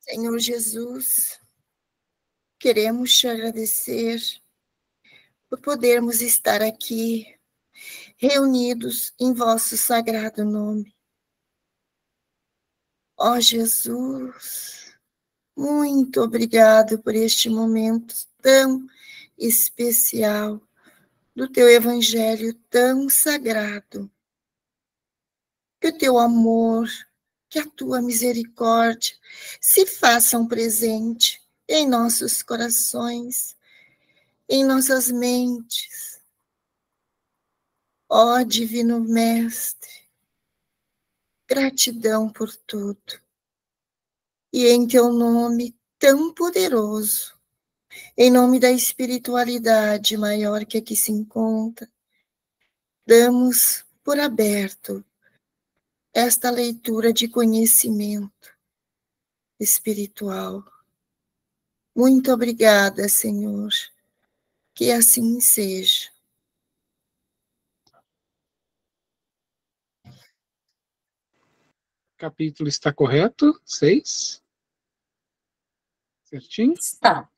Senhor Jesus, queremos te agradecer por podermos estar aqui, reunidos em vosso sagrado nome. Ó Jesus, muito obrigado por este momento tão especial do teu evangelho tão sagrado. Que o teu amor, que a tua misericórdia se façam presente em nossos corações, em nossas mentes. Ó Divino Mestre, gratidão por tudo. E em teu nome tão poderoso, em nome da espiritualidade maior que aqui se encontra, damos por aberto esta leitura de conhecimento espiritual. Muito obrigada, Senhor, que assim seja. Capítulo está correto? 6? Certinho? Está.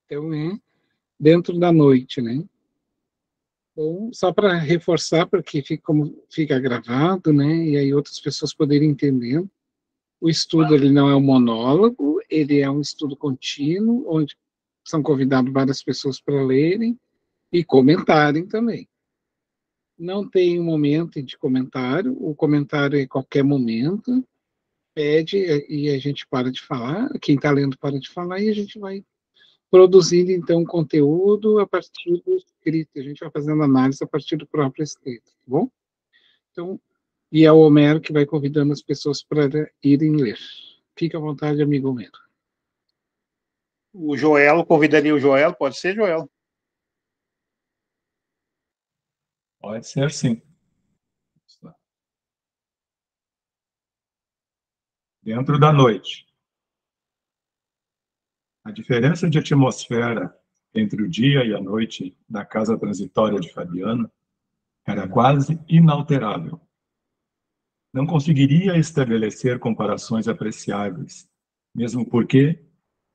Então é dentro da noite, né? Bom, só para reforçar, porque como fica gravado, né? E aí outras pessoas poderem entender. O estudo ele não é um monólogo, ele é um estudo contínuo, onde são convidadas várias pessoas para lerem e comentarem também. Não tem um momento de comentário, o comentário é em qualquer momento, pede e a gente para de falar, quem está lendo para de falar e a gente vai produzindo, então, conteúdo a partir do escrito, a gente vai fazendo análise a partir do próprio escrito, tá bom? Então, e é o Homero que vai convidando as pessoas para irem ler. Fique à vontade, amigo Homero. O Joel, convidaria o Joel, pode ser, Joel? Pode ser, sim. Dentro da noite. A diferença de atmosfera entre o dia e a noite da casa transitória de Fabiana era quase inalterável. Não conseguiria estabelecer comparações apreciáveis, mesmo porque,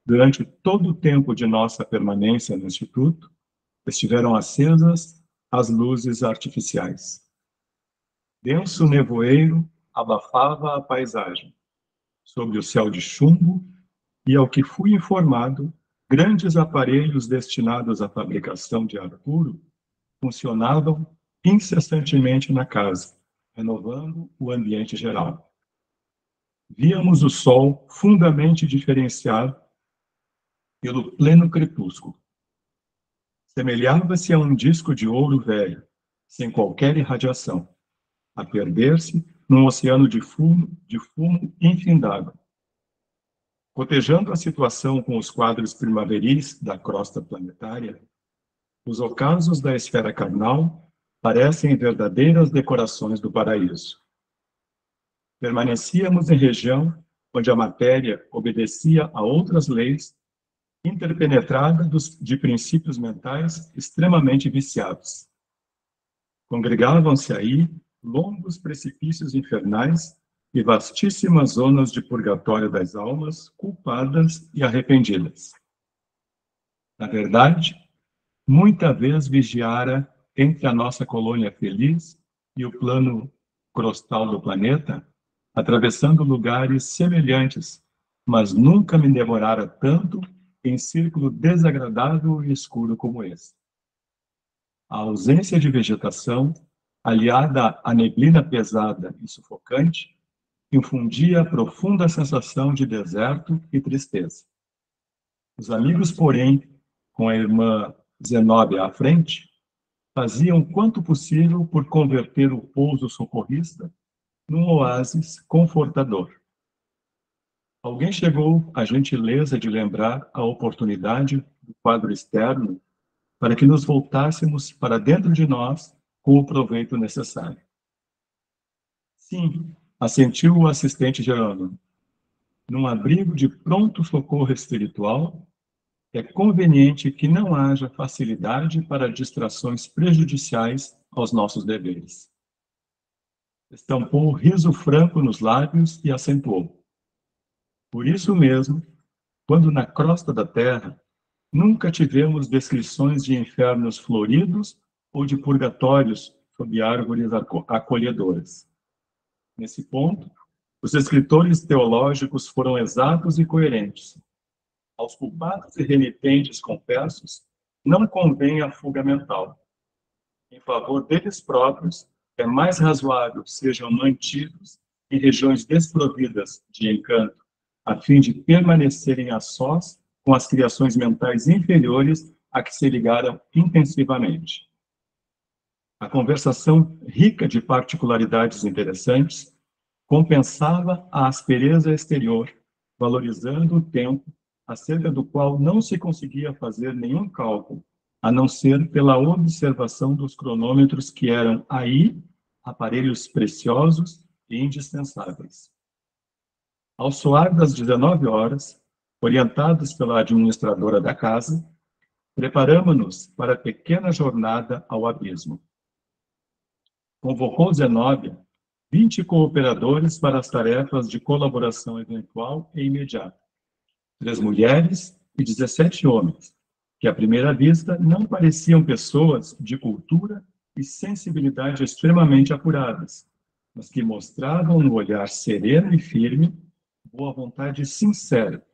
durante todo o tempo de nossa permanência no Instituto, estiveram acesas as luzes artificiais. Denso nevoeiro abafava a paisagem. Sobre o céu de chumbo, e ao que fui informado, grandes aparelhos destinados à fabricação de ar puro funcionavam incessantemente na casa, renovando o ambiente geral. Víamos o sol fundamente diferenciado pelo pleno crepúsculo. Semelhava-se a um disco de ouro velho, sem qualquer irradiação, a perder-se num oceano de fumo infindável. Cotejando a situação com os quadros primaveris da crosta planetária, os ocasos da esfera carnal parecem verdadeiras decorações do paraíso. Permanecíamos em região onde a matéria obedecia a outras leis, interpenetrada de princípios mentais extremamente viciados. Congregavam-se aí longos precipícios infernais e vastíssimas zonas de purgatório das almas culpadas e arrependidas. Na verdade, muita vez vigiara entre a nossa colônia feliz e o plano crostal do planeta, atravessando lugares semelhantes, mas nunca me demorara tanto em círculo desagradável e escuro como esse. A ausência de vegetação, aliada à neblina pesada e sufocante, infundia profunda sensação de deserto e tristeza. Os amigos, porém, com a irmã Zenóbia à frente, faziam quanto possível por converter o pouso socorrista num oásis confortador. Alguém chegou à gentileza de lembrar a oportunidade do quadro externo para que nos voltássemos para dentro de nós com o proveito necessário. Sim, assentiu o assistente Jerônimo. Num abrigo de pronto socorro espiritual, é conveniente que não haja facilidade para distrações prejudiciais aos nossos deveres. Estampou riso franco nos lábios e acentuou. Por isso mesmo, quando na crosta da terra, nunca tivemos descrições de infernos floridos ou de purgatórios sob árvores acolhedoras. Nesse ponto, os escritores teológicos foram exatos e coerentes. Aos culpados e renitentes confessos, não convém a fuga mental. Em favor deles próprios, é mais razoável sejam mantidos em regiões desprovidas de encanto, a fim de permanecerem a sós com as criações mentais inferiores a que se ligaram intensivamente. A conversação, rica de particularidades interessantes, compensava a aspereza exterior, valorizando o tempo acerca do qual não se conseguia fazer nenhum cálculo, a não ser pela observação dos cronômetros que eram aí aparelhos preciosos e indispensáveis. Ao soar das 19 horas, orientados pela administradora da casa, preparamo-nos para a pequena jornada ao abismo. Convocou Zenóbia 20 cooperadores para as tarefas de colaboração eventual e imediata. 3 mulheres e 17 homens, que à primeira vista não pareciam pessoas de cultura e sensibilidade extremamente apuradas, mas que mostravam no olhar sereno e firme boa vontade sincera,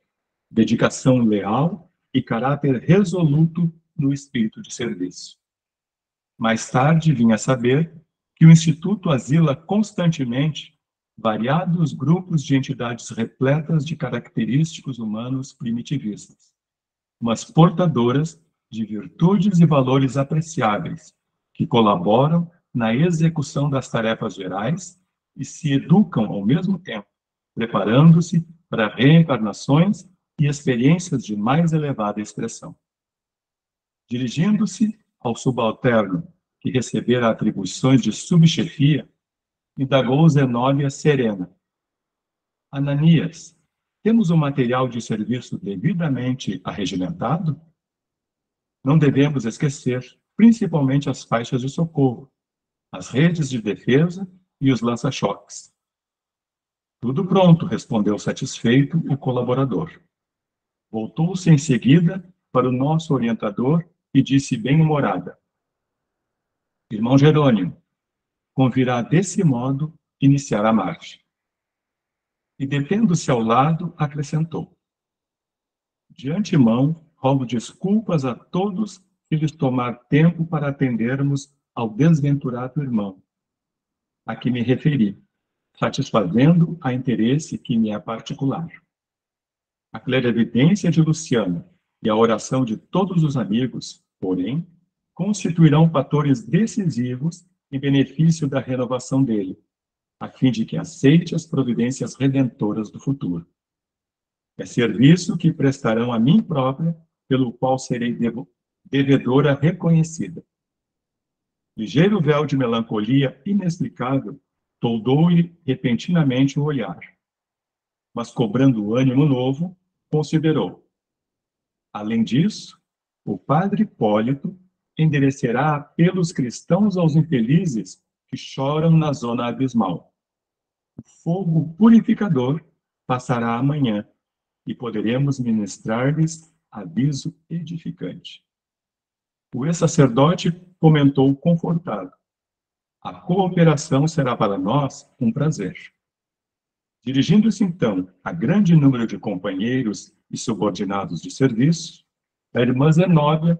dedicação leal e caráter resoluto no espírito de serviço. Mais tarde vinha a saber que o Instituto asila constantemente variados grupos de entidades repletas de característicos humanos primitivistas, mas portadoras de virtudes e valores apreciáveis, que colaboram na execução das tarefas gerais e se educam ao mesmo tempo, preparando-se para reencarnações e experiências de mais elevada expressão. Dirigindo-se ao subalterno que recebera atribuições de subchefia, indagou Zenóbia serena. Ananias, temos o material de serviço devidamente arregimentado? Não devemos esquecer, principalmente as faixas de socorro, as redes de defesa e os lança-choques. Tudo pronto, respondeu satisfeito o colaborador. Voltou-se em seguida para o nosso orientador e disse bem-humorada: Irmão Jerônimo, convirá desse modo iniciar a marcha. E detendo-se ao lado, acrescentou: de antemão, rogo desculpas a todos que lhes tomar tempo para atendermos ao desventurado irmão, a que me referi, satisfazendo a interesse que me é particular. A clarividência de Luciana e a oração de todos os amigos, porém, constituirão fatores decisivos em benefício da renovação dele, a fim de que aceite as providências redentoras do futuro. É serviço que prestarão a mim própria, pelo qual serei devedora reconhecida. Ligeiro véu de melancolia inexplicável toldou-lhe repentinamente o olhar, mas cobrando ânimo novo, considerou. Além disso, o padre Hipólito endereçará apelos cristãos aos infelizes que choram na zona abismal. O fogo purificador passará amanhã e poderemos ministrar-lhes aviso edificante. O ex-sacerdote comentou confortado: a cooperação será para nós um prazer. Dirigindo-se então a grande número de companheiros e subordinados de serviço, a irmã Zenóbia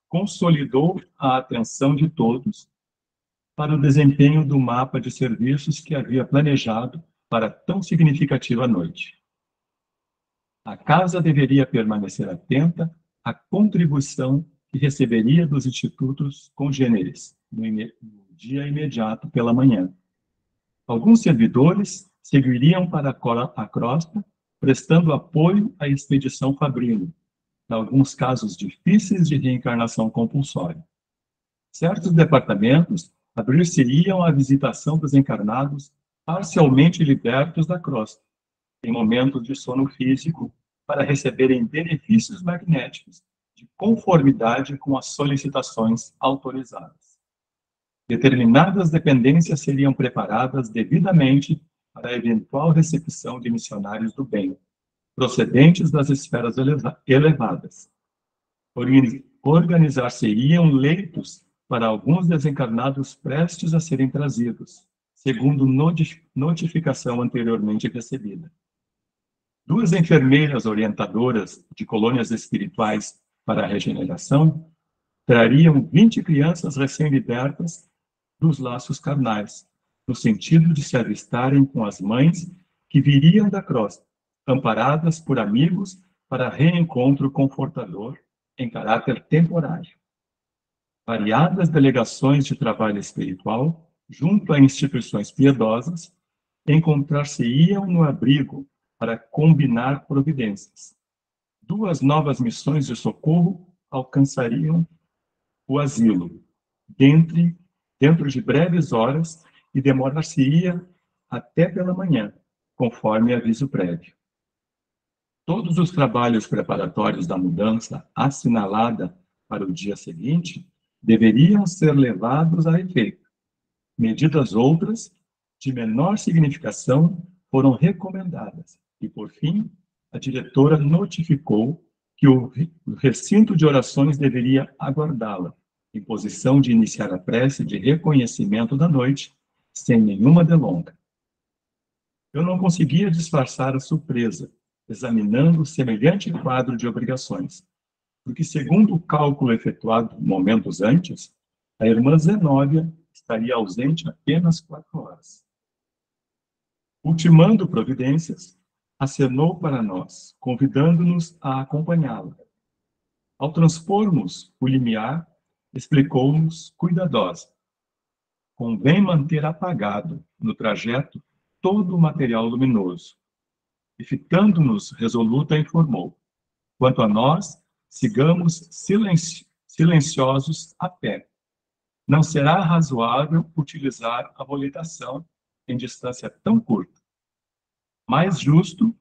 consolidou a atenção de todos para o desempenho do mapa de serviços que havia planejado para tão significativa noite. A casa deveria permanecer atenta à contribuição que receberia dos institutos congêneres no dia imediato pela manhã. Alguns servidores seguiriam para a crosta, prestando apoio à expedição Fabrino, em alguns casos difíceis de reencarnação compulsória. Certos departamentos abrir-se-iam à visitação dos encarnados parcialmente libertos da crosta, em momentos de sono físico, para receberem benefícios magnéticos de conformidade com as solicitações autorizadas. Determinadas dependências seriam preparadas devidamente para a eventual recepção de missionários do bem, procedentes das esferas elevadas. Organizar-se-iam leitos para alguns desencarnados prestes a serem trazidos, segundo notificação anteriormente recebida. 2 enfermeiras orientadoras de colônias espirituais para a regeneração trariam 20 crianças recém-libertas dos laços carnais, no sentido de se avistarem com as mães que viriam da crosta, amparadas por amigos para reencontro confortador em caráter temporário. Variadas delegações de trabalho espiritual, junto a instituições piedosas, encontrar-se-iam no abrigo para combinar providências. 2 novas missões de socorro alcançariam o asilo, dentro de breves horas, e demorar-se-ia até pela manhã, conforme aviso prévio. Todos os trabalhos preparatórios da mudança assinalada para o dia seguinte deveriam ser levados a efeito. Medidas outras, de menor significação, foram recomendadas e, por fim, a diretora notificou que o recinto de orações deveria aguardá-la, em posição de iniciar a prece de reconhecimento da noite, sem nenhuma delonga. Eu não conseguia disfarçar a surpresa, examinando semelhante quadro de obrigações, porque, segundo o cálculo efetuado momentos antes, a irmã Zenóbia estaria ausente apenas 4 horas. Ultimando providências, acenou para nós, convidando-nos a acompanhá-la. Ao transpormos o limiar, explicou-nos cuidadosa: convém manter apagado, no trajeto, todo o material luminoso. E, fitando-nos resoluta, informou: quanto a nós, sigamos silenciosos a pé. Não será razoável utilizar a volidação em distância tão curta. Mais justo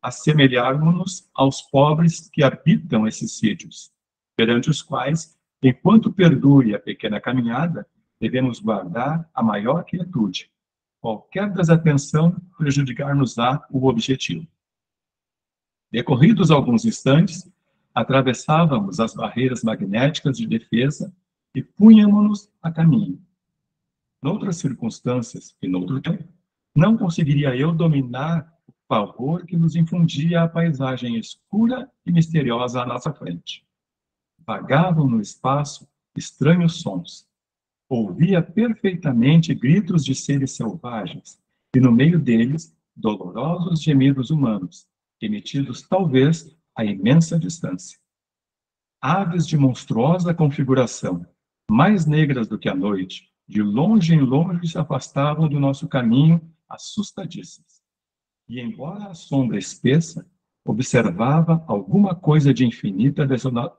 assemelharmos-nos aos pobres que habitam esses sítios, perante os quais, enquanto perdure a pequena caminhada, devemos guardar a maior quietude. Qualquer desatenção prejudicar-nos-á o objetivo. Decorridos alguns instantes, atravessávamos as barreiras magnéticas de defesa e punhamos-nos a caminho. Noutras circunstâncias e noutro tempo, não conseguiria eu dominar o pavor que nos infundia a paisagem escura e misteriosa à nossa frente. Vagavam no espaço estranhos sons. Ouvia perfeitamente gritos de seres selvagens e, no meio deles, dolorosos gemidos humanos, emitidos talvez a imensa distância. Aves de monstruosa configuração, mais negras do que a noite, de longe em longe se afastavam do nosso caminho, assustadíssimas. E, embora a sombra espessa, observava alguma coisa de infinita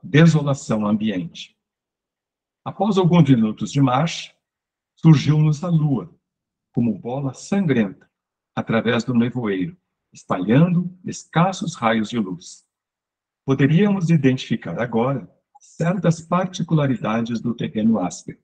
desolação ambiente. Após alguns minutos de marcha, surgiu-nos a lua, como bola sangrenta, através do nevoeiro, espalhando escassos raios de luz. Poderíamos identificar agora certas particularidades do terreno áspero.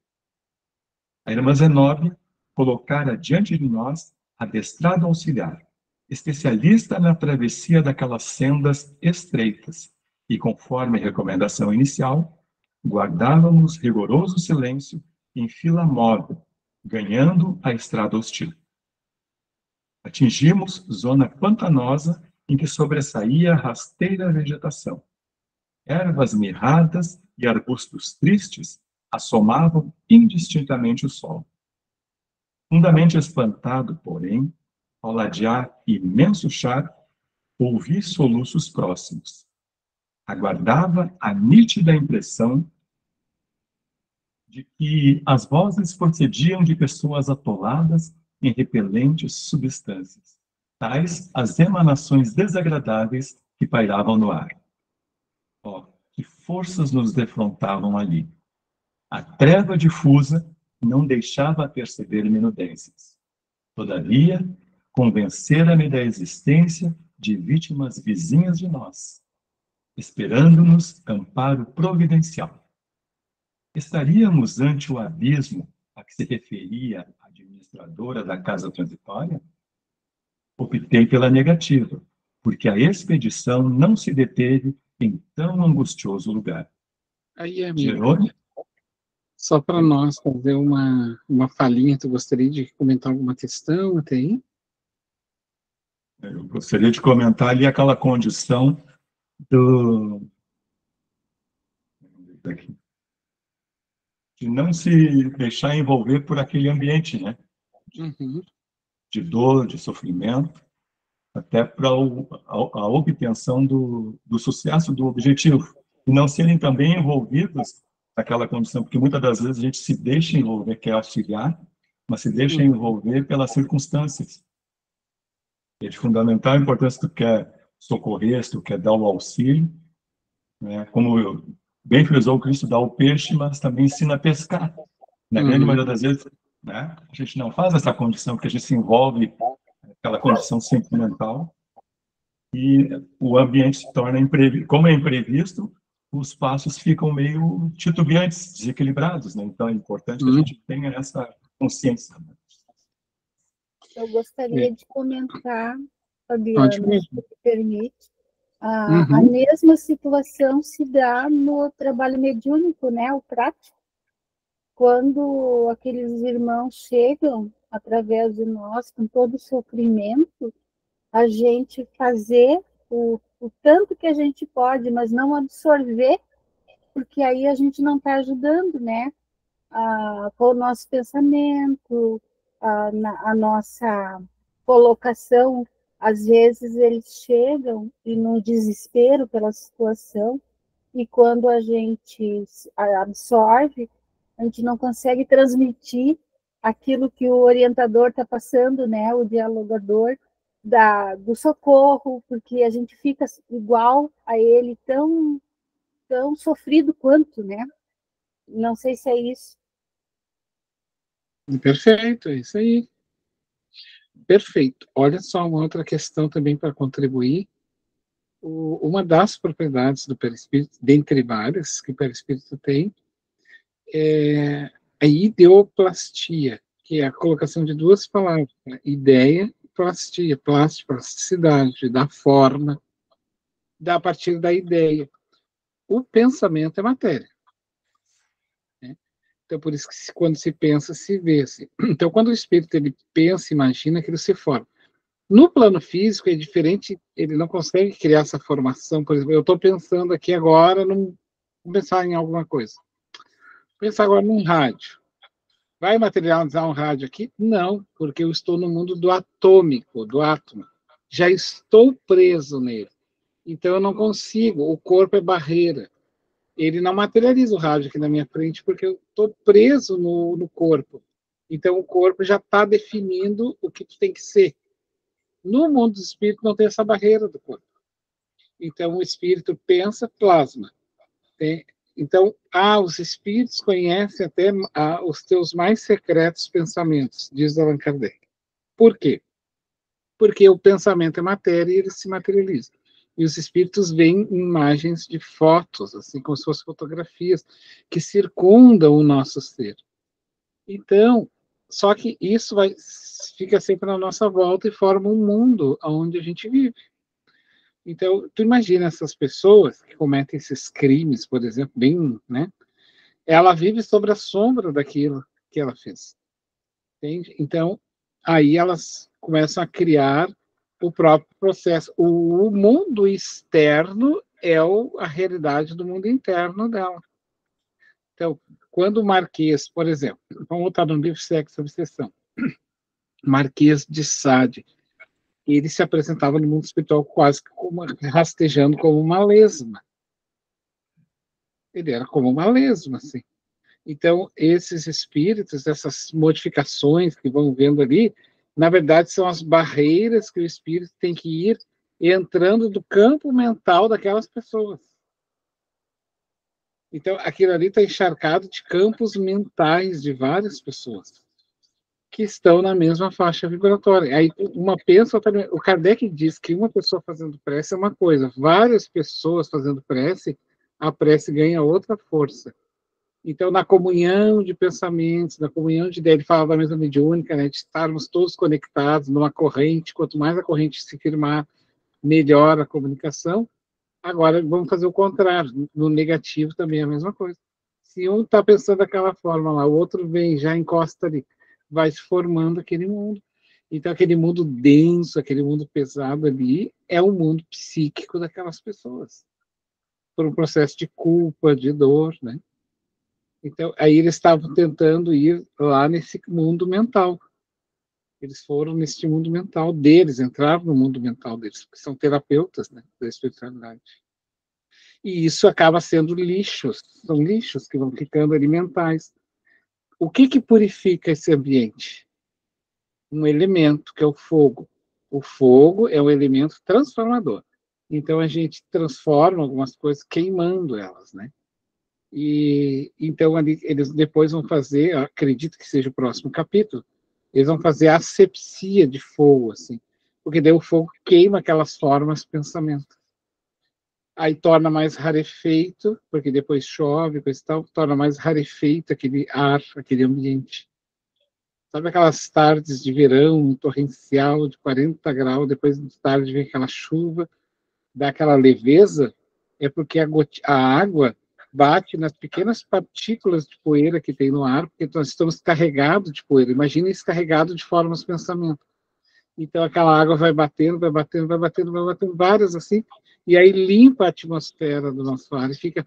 A irmã Zenóbia colocara diante de nós adestrado auxiliar, especialista na travessia daquelas sendas estreitas, e, conforme a recomendação inicial, guardávamos rigoroso silêncio em fila móvel, ganhando a estrada hostil. Atingimos zona pantanosa em que sobressaía a rasteira vegetação. Ervas mirradas e arbustos tristes assomavam indistintamente o sol. Fundamente espantado, porém, ao ladear imenso charco, ouvi soluços próximos. Aguardava a nítida impressão de que as vozes procediam de pessoas atoladas em repelentes substâncias, tais as emanações desagradáveis que pairavam no ar. Oh, que forças nos defrontavam ali! A treva difusa não deixava perceber minudências. Todavia, convencera-me da existência de vítimas vizinhas de nós, esperando-nos amparo providencial. Estaríamos ante o abismo a que se referia a administradora da casa transitória, optei pela negativa, porque a expedição não se deteve em tão angustioso lugar. Aí, amigo, Jerônimo, só para nós fazer uma falinha, tu gostaria de comentar alguma questão até aí? eu gostaria de comentar ali aquela condição de não se deixar envolver por aquele ambiente, né? Uhum. De dor, de sofrimento, até para a obtenção do sucesso do objetivo. E não serem também envolvidos naquela condição, porque muitas das vezes a gente se deixa envolver, quer auxiliar, mas se deixa envolver pelas circunstâncias. É de fundamental importância se tu quer socorrer, se tu quer dar o auxílio, né? Como bem frisou o Cristo, dá o peixe, mas também ensina a pescar. Na grande maioria das vezes, né, a gente não faz essa condição, porque a gente se envolve naquela condição sentimental e o ambiente se torna imprevisto. Como é imprevisto, os passos ficam meio titubeantes, desequilibrados, né? Então é importante que a gente tenha essa consciência. Né? Eu gostaria de comentar, Pode Fabiano, mesmo. se me permite. A mesma situação se dá no trabalho mediúnico, né? O prático. Quando aqueles irmãos chegam através de nós, com todo o sofrimento, a gente fazer o tanto que a gente pode, mas não absorver, porque aí a gente não está ajudando, né? Com o nosso pensamento, a nossa colocação. Às vezes eles chegam e num desespero pela situação, e quando a gente absorve, a gente não consegue transmitir aquilo que o orientador está passando, né, o dialogador, do socorro, porque a gente fica igual a ele, tão sofrido quanto, né? Não sei se é isso. Perfeito, é isso aí. Perfeito. Olha só uma outra questão também para contribuir. Uma das propriedades do perispírito, dentre várias que o perispírito tem, é a ideoplastia, que é a colocação de duas palavras, né? Ideia e plastia. Plasticidade, da forma, a partir da ideia. O pensamento é matéria. Né? Então, por isso que quando se pensa, se vê. Assim. Então, quando o espírito ele pensa, imagina, aquilo se forma. No plano físico é diferente, ele não consegue criar essa formação. Por exemplo, eu estou pensando aqui agora, vou pensar em alguma coisa. Vou pensar agora num rádio. Vai materializar um rádio aqui? Não, porque eu estou no mundo do atômico, do átomo. Já estou preso nele. Então eu não consigo, o corpo é barreira. Ele não materializa o rádio aqui na minha frente porque eu estou preso no corpo. Então o corpo já está definindo o que tem que ser. No mundo do espírito não tem essa barreira do corpo. Então o espírito pensa, plasma. Então, os espíritos conhecem até os teus mais secretos pensamentos, diz Allan Kardec. Por quê? Porque o pensamento é matéria e ele se materializa. E os espíritos veem imagens de fotos, assim como se fossem fotografias, que circundam o nosso ser. Então, só que isso fica sempre na nossa volta e forma um mundo onde a gente vive. Então, tu imagina essas pessoas que cometem esses crimes, por exemplo, bem, né? Ela vive sobre a sombra daquilo que ela fez. Entende? Então, aí elas começam a criar o próprio processo. O mundo externo é a realidade do mundo interno dela. Então, quando o Marquês, por exemplo, vamos voltar no livro Sexo e Obsessão, Marquês de Sade, ele se apresentava no mundo espiritual quase como rastejando como uma lesma. Ele era como uma lesma, assim. Então, esses espíritos, essas modificações que vão vendo ali, na verdade, são as barreiras que o espírito tem que ir entrando do campo mental daquelas pessoas. Então, aquilo ali está encharcado de campos mentais de várias pessoas que estão na mesma faixa vibratória. Aí uma pensa, o Kardec diz que uma pessoa fazendo prece é uma coisa, várias pessoas fazendo prece, a prece ganha outra força. Então, na comunhão de pensamentos, na comunhão de ideia, ele fala da mesa mediúnica, né, de estarmos todos conectados numa corrente, quanto mais a corrente se firmar, melhor a comunicação. Agora, vamos fazer o contrário, no negativo também é a mesma coisa. Se um está pensando daquela forma lá, o outro vem, já encosta ali, vai se formando aquele mundo. Então, aquele mundo denso, aquele mundo pesado ali, é o mundo psíquico daquelas pessoas. Por um processo de culpa, de dor, né? Então, aí eles estavam tentando ir lá nesse mundo mental. Eles foram nesse mundo mental deles, entraram no mundo mental deles, porque são terapeutas, né, da espiritualidade. E isso acaba sendo lixos, são lixos que vão ficando alimentais. O que purifica esse ambiente? Um elemento, que é o fogo. O fogo é um elemento transformador. Então, a gente transforma algumas coisas queimando elas, né? E então ali, eles depois vão fazer, acredito que seja o próximo capítulo, eles vão fazer a asepsia de fogo, assim, porque daí o fogo queima aquelas formas de pensamento. Aí torna mais rarefeito, porque depois chove, coisa e tal, torna mais rarefeito aquele ar, aquele ambiente. Sabe aquelas tardes de verão torrencial de 40 graus, depois de tarde vem aquela chuva, dá aquela leveza? É porque a água bate nas pequenas partículas de poeira que tem no ar, porque nós estamos carregados de poeira. Imagina isso carregado de formas de pensamento. Então, aquela água vai batendo, vai batendo, vai batendo, vai batendo, várias assim, e aí limpa a atmosfera do nosso ar e fica,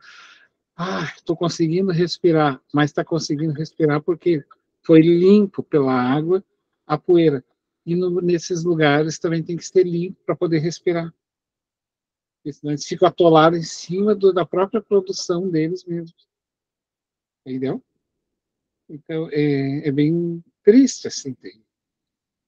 estou conseguindo respirar, mas está conseguindo respirar porque foi limpo pela água a poeira. E nesses lugares também tem que ser limpo para poder respirar. Porque senão eles ficam atolados em cima da própria produção deles mesmos. Entendeu? Então, é bem triste, assim.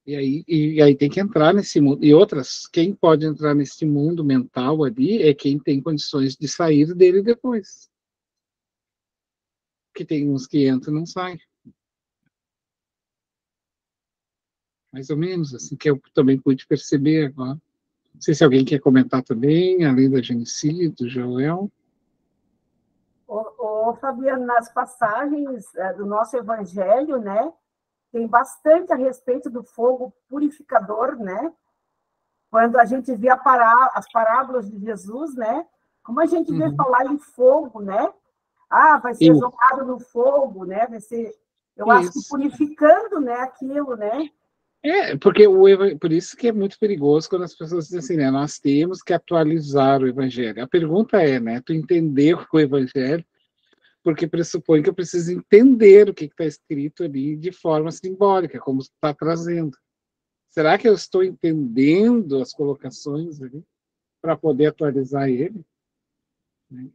E aí tem que entrar nesse mundo. E outras, quem pode entrar nesse mundo mental ali é quem tem condições de sair dele depois. Porque tem uns que entram e não saem. Mais ou menos, assim, que eu também pude perceber agora. Não sei se alguém quer comentar também, além da Genesi, do Joel. Fabiano, nas passagens do nosso evangelho, né, tem bastante a respeito do fogo purificador, né? Quando a gente vê as parábolas de Jesus, né? Como a gente vê falar em fogo, né? Vai ser jogado no fogo, né? Vai ser, eu acho que purificando, né, aquilo, né? Porque por isso que é muito perigoso quando as pessoas dizem assim, né? Nós temos que atualizar o evangelho. A pergunta é, né? Tu entender o evangelho, porque pressupõe que eu preciso entender o que está escrito ali de forma simbólica, como está trazendo. Será que eu estou entendendo as colocações ali para poder atualizar ele?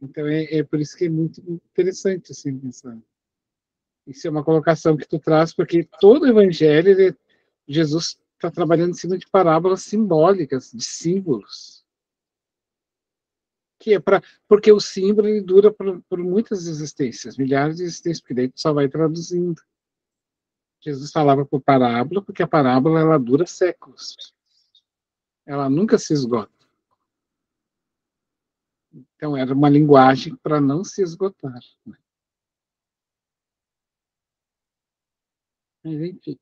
Então, é por isso que é muito interessante, assim, pensar. Isso é uma colocação que tu traz, porque todo o evangelho, Jesus está trabalhando em cima de parábolas simbólicas, de símbolos. Que é porque o símbolo ele dura por muitas existências, milhares de existências, porque daí tu só vai traduzindo. Jesus falava por parábola, porque a parábola ela dura séculos. Ela nunca se esgota. Então, era uma linguagem para não se esgotar. Né? Mas, enfim.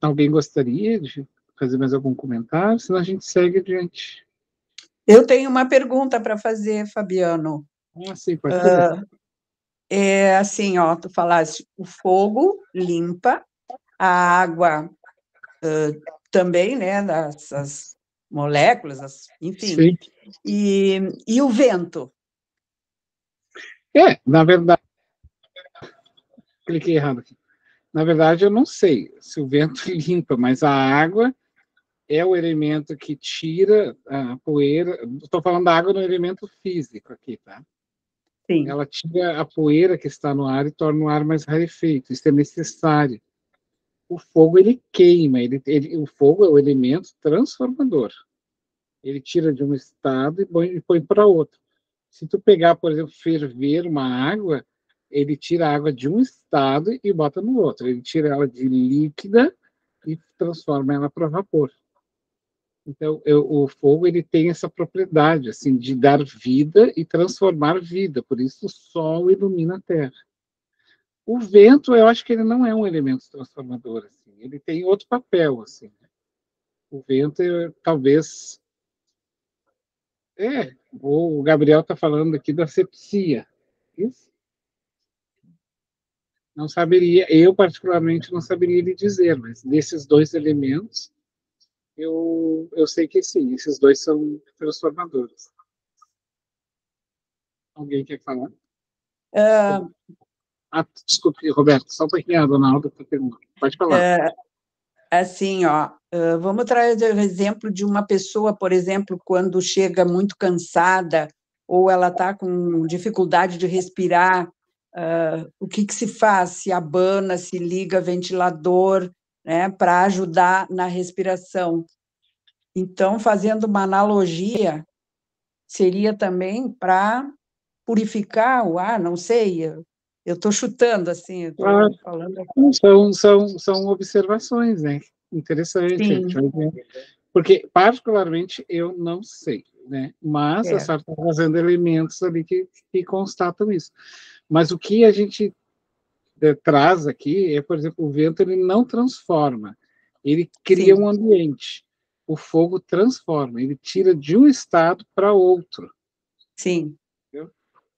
Alguém gostaria de fazer mais algum comentário? Senão a gente segue adiante. Eu tenho uma pergunta para fazer, Fabiano. Sim, pode fazer. É assim, ó, tu falaste, o fogo limpa, a água também, né, as moléculas, enfim. Sim. E o vento? Na verdade, cliquei errado aqui. Na verdade, eu não sei se o vento limpa, mas a água é o elemento que tira a poeira. Estou falando da água no elemento físico aqui, tá? Sim. Ela tira a poeira que está no ar e torna o ar mais rarefeito. Isso é necessário. O fogo, ele queima. O fogo é o elemento transformador. Ele tira de um estado e põe para outro. Se tu pegar, por exemplo, ferver uma água, ele tira a água de um estado e bota no outro. Ele tira ela de líquida e transforma ela para vapor. Então, o fogo, ele tem essa propriedade, assim, de dar vida e transformar vida, por isso o sol ilumina a terra. O vento, eu acho que ele não é um elemento transformador, assim, ele tem outro papel, assim. O vento, talvez... o Gabriel está falando aqui da sepsia. Isso? Não saberia, eu particularmente não saberia lhe dizer, mas desses dois elementos, eu sei que sim, esses dois são transformadores. Alguém quer falar? Desculpe, Roberto, só um pouquinho, a dona Alda está perguntando. Pode falar. Assim, ó, vamos trazer o exemplo de uma pessoa, por exemplo, quando chega muito cansada ou ela está com dificuldade de respirar, o que se faz? Se abana, se liga ventilador, né, para ajudar na respiração. Então, fazendo uma analogia, seria também para purificar o ar, não sei, eu estou chutando, assim, estou falando aqui. São observações, né? Interessante. Sim. Porque, particularmente, eu não sei, né? Mas a senhora está trazendo elementos ali que constatam isso. Mas o que a gente traz aqui é, por exemplo, o vento, ele não transforma, ele cria um ambiente. O fogo transforma, ele tira de um estado para outro. Sim. Entendeu?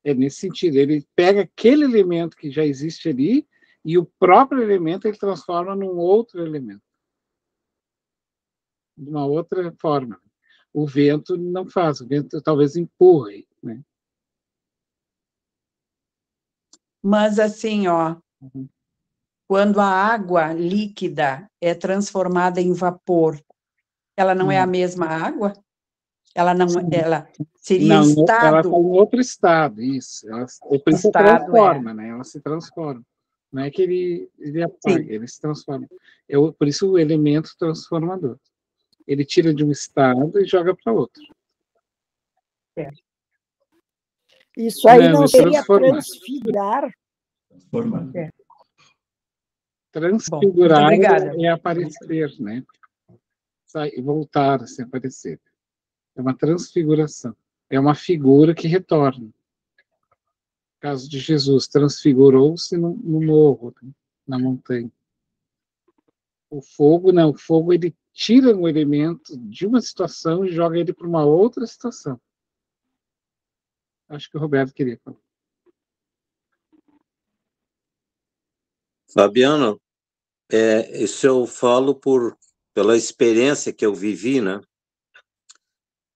É nesse sentido, ele pega aquele elemento que já existe ali e o próprio elemento ele transforma num outro elemento, de uma outra forma. O vento não faz, o vento talvez empurre, né? Mas assim, ó, quando a água líquida é transformada em vapor, ela não é a mesma água? Ela não, ela seria não, estado. Ela está em outro estado, isso. Por isso transforma, né? Ela se transforma. Não é que ele apaga, ele se transforma. Por isso o elemento transformador. Ele tira de um estado e joga para outro. Isso aí não seria transfigurar? Transfigurar é aparecer, né? Voltar a se aparecer. É uma transfiguração. É uma figura que retorna. No caso de Jesus, transfigurou-se no morro, né? Na montanha. O fogo, não. O fogo, ele tira um elemento de uma situação e joga ele para uma outra situação. Acho que o Roberto queria falar. Fabiano, isso eu falo pela experiência que eu vivi, né?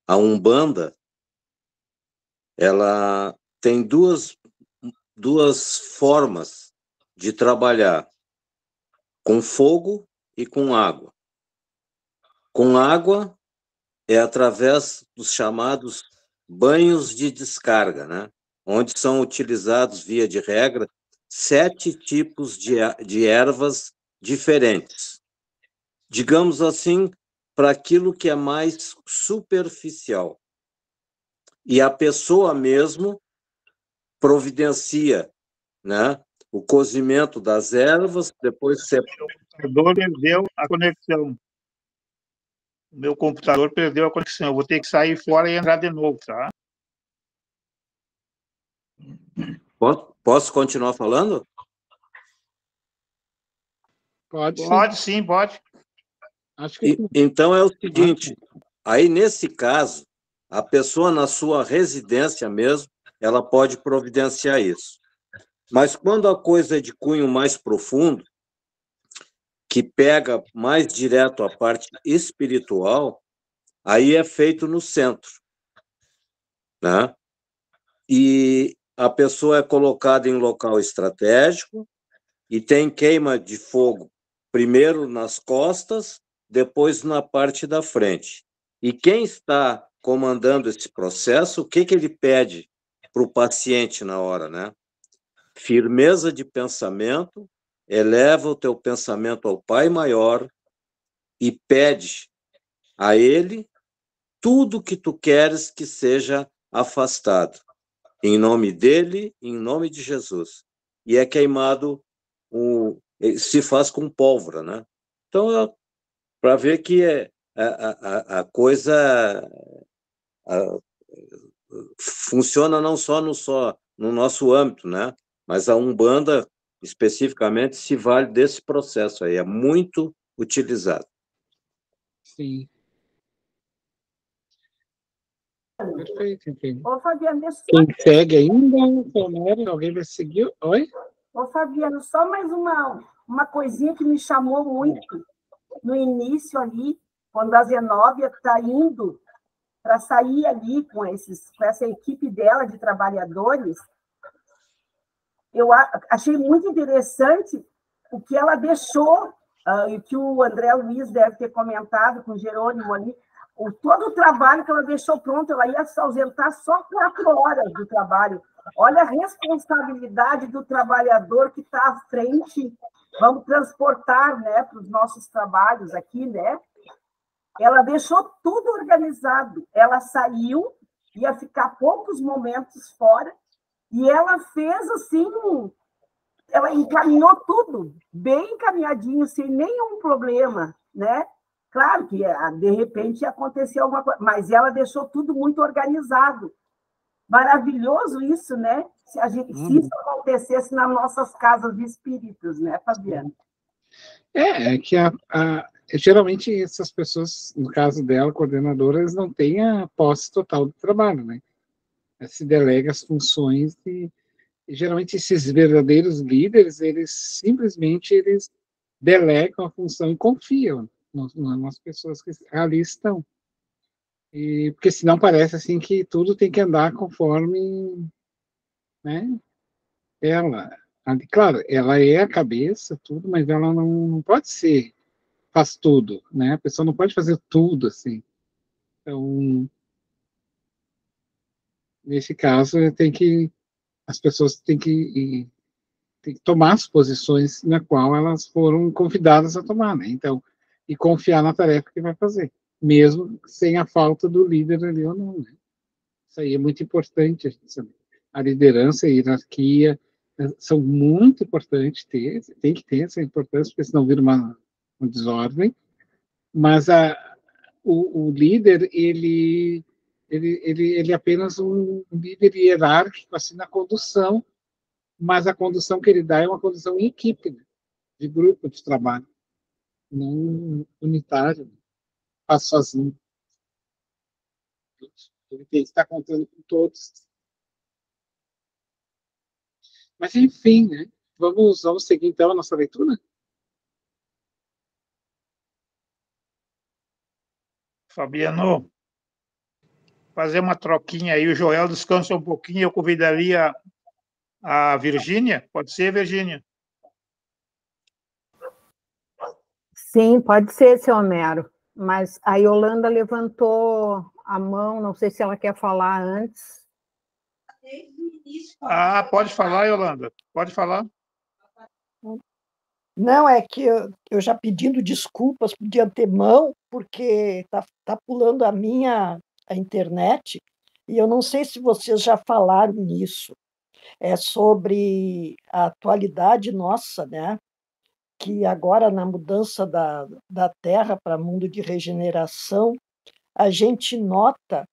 A Umbanda, ela tem duas formas de trabalhar, com fogo e com água. Com água é através dos chamados banhos de descarga, né? Onde são utilizados, via de regra, 7 tipos de ervas diferentes. Digamos assim, para aquilo que é mais superficial. E a pessoa mesmo providencia, né, o cozimento das ervas, depois você... Meu computador perdeu a conexão. Meu computador perdeu a conexão. Eu vou ter que sair fora e entrar de novo, tá? Posso continuar falando? Pode sim, pode. Acho que... Então é o seguinte, aí nesse caso, a pessoa na sua residência mesmo, ela pode providenciar isso. Mas quando a coisa é de cunho mais profundo, que pega mais direto a parte espiritual, aí é feito no centro, né? E a pessoa é colocada em local estratégico e tem queima de fogo, primeiro nas costas, depois na parte da frente. E quem está comandando esse processo, o que ele pede para o paciente na hora, né? Firmeza de pensamento, eleva o teu pensamento ao Pai Maior e pede a Ele tudo que tu queres que seja afastado. Em nome dele, em nome de Jesus. E é queimado, se faz com pólvora, né? Então, para ver que a coisa funciona não só no nosso âmbito, né? Mas a Umbanda, especificamente, se vale desse processo aí, é muito utilizado. Sim. Perfeito, entendi. Ô, Fabiano, quem segue ainda, alguém vai seguir? Oi? Ô, Fabiano, só mais uma coisinha que me chamou muito no início ali, quando a Zenóbia está indo para sair ali com essa equipe dela de trabalhadores, eu achei muito interessante o que ela deixou, e que o André Luiz deve ter comentado com o Jerônimo ali, todo o trabalho que ela deixou pronto, ela ia se ausentar só 4 horas do trabalho. Olha a responsabilidade do trabalhador que está à frente, vamos transportar, né, para os nossos trabalhos aqui, né? Ela deixou tudo organizado. Ela saiu, ia ficar poucos momentos fora, e ela fez assim, ela encaminhou tudo, bem encaminhadinho, sem nenhum problema, né? Claro que, de repente, aconteceu alguma coisa, mas ela deixou tudo muito organizado. Maravilhoso isso, né? Se isso acontecesse nas nossas casas de espíritos, né, Fabiano? É que geralmente essas pessoas, no caso dela, coordenadoras, não têm a posse total do trabalho, né? Se delega as funções e geralmente esses verdadeiros líderes, eles simplesmente delegam a função e confiam nas pessoas que ali estão. Porque senão parece assim que tudo tem que andar conforme, né, ela. Claro, ela é a cabeça, tudo, mas ela não pode ser, faz tudo, né? A pessoa não pode fazer tudo assim. Então, nesse caso, as pessoas têm que tomar as posições na qual elas foram convidadas a tomar, né? Então, e confiar na tarefa que vai fazer, mesmo sem a falta do líder ali ou não, né? Isso aí é muito importante, a gente saber. A liderança e a hierarquia são muito importantes tem que ter essa importância, porque senão vira uma desordem, mas o líder, ele é apenas um líder hierárquico, assim, na condução, mas a condução que ele dá é uma condução em equipe, né? De grupo de trabalho, não unitário, né? Faz sozinho. Ele tem que estar contando com todos. Mas, enfim, né? Vamos seguir, então, a nossa leitura? Fabiano, fazer uma troquinha aí. O Joel descansa um pouquinho, eu convidaria a Virgínia. Pode ser, Virgínia? Sim, pode ser, seu Homero. Mas a Yolanda levantou a mão, não sei se ela quer falar antes. Pode falar, Yolanda. Pode falar. Não, é que eu já pedindo desculpas de antemão, porque tá pulando a internet, e eu não sei se vocês já falaram nisso. É sobre a atualidade nossa, né? Que agora, na mudança da Terra para mundo de regeneração, a gente nota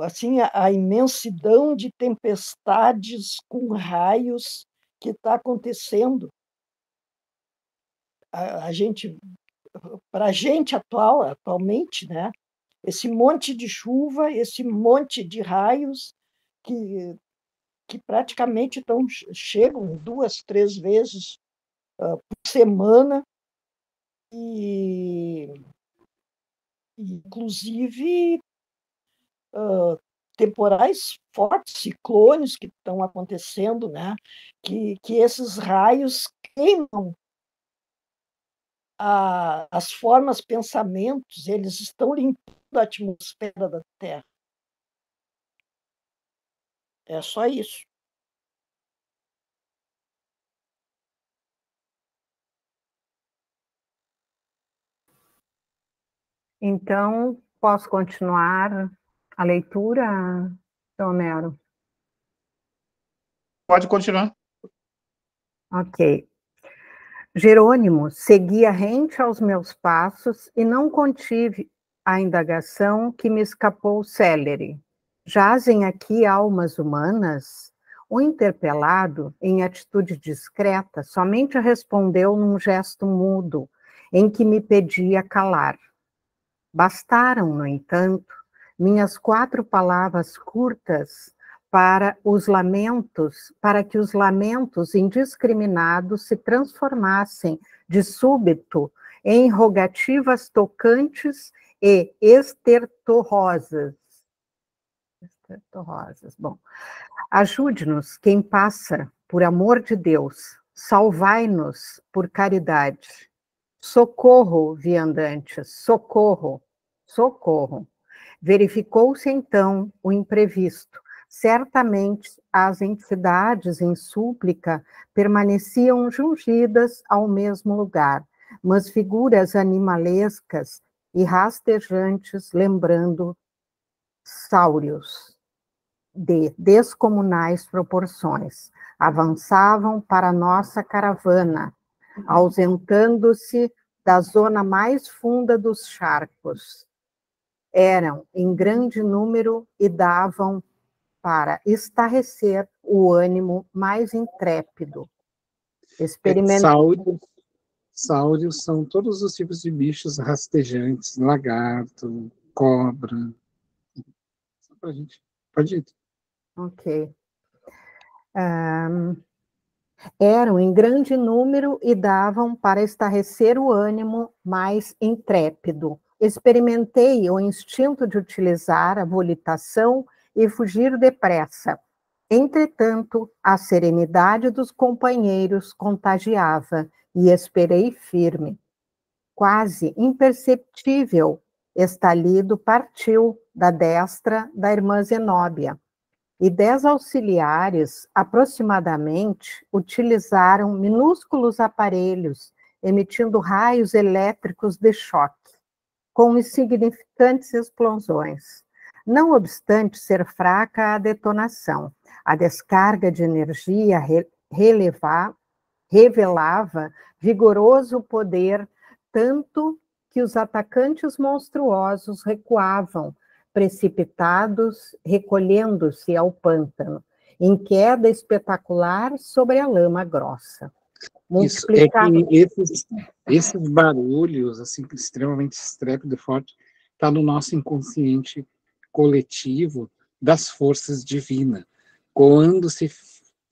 assim, a imensidão de tempestades com raios que está acontecendo. Para a gente atualmente, né? Esse monte de chuva, esse monte de raios que praticamente chegam 2, 3 vezes por semana, e inclusive temporais fortes, ciclones que estão acontecendo, né? Que esses raios queimam as formas, pensamentos, eles estão limpando a atmosfera da Terra. É só isso. Então, posso continuar a leitura, seu Homero? Pode continuar. Ok. Jerônimo seguia rente aos meus passos e não contive a indagação que me escapou célere. Jazem aqui almas humanas? O interpelado, em atitude discreta, somente respondeu num gesto mudo, em que me pedia calar. Bastaram, no entanto, minhas 4 palavras curtas para que os lamentos indiscriminados se transformassem de súbito em rogativas tocantes e estertorosas. Bom, ajude-nos, quem passa, por amor de Deus, salvai-nos por caridade. Socorro, viandantes, socorro, socorro. Verificou-se então o imprevisto. Certamente as entidades em súplica permaneciam jungidas ao mesmo lugar, mas figuras animalescas e rastejantes, lembrando sáureos de descomunais proporções, avançavam para nossa caravana, ausentando-se da zona mais funda dos charcos. Eram em grande número e davam para estarrecer o ânimo mais intrépido. Sáureos são todos os tipos de bichos rastejantes, lagarto, cobra. Só pra gente. Pode ir. Ok. Eram em grande número e davam para estarrecer o ânimo mais intrépido. Experimentei o instinto de utilizar a volitação e fugir depressa. Entretanto, a serenidade dos companheiros contagiava e esperei firme. Quase imperceptível estalido partiu da destra da irmã Zenóbia, e 10 auxiliares, aproximadamente, utilizaram minúsculos aparelhos, emitindo raios elétricos de choque, com insignificantes explosões. Não obstante ser fraca a detonação, a descarga de energia revelava vigoroso poder, tanto que os atacantes monstruosos recuavam, precipitados, recolhendo-se ao pântano, em queda espetacular sobre a lama grossa. Isso é que esses barulhos, assim, extremamente estrépido e forte, está no nosso inconsciente coletivo das forças divinas. Quando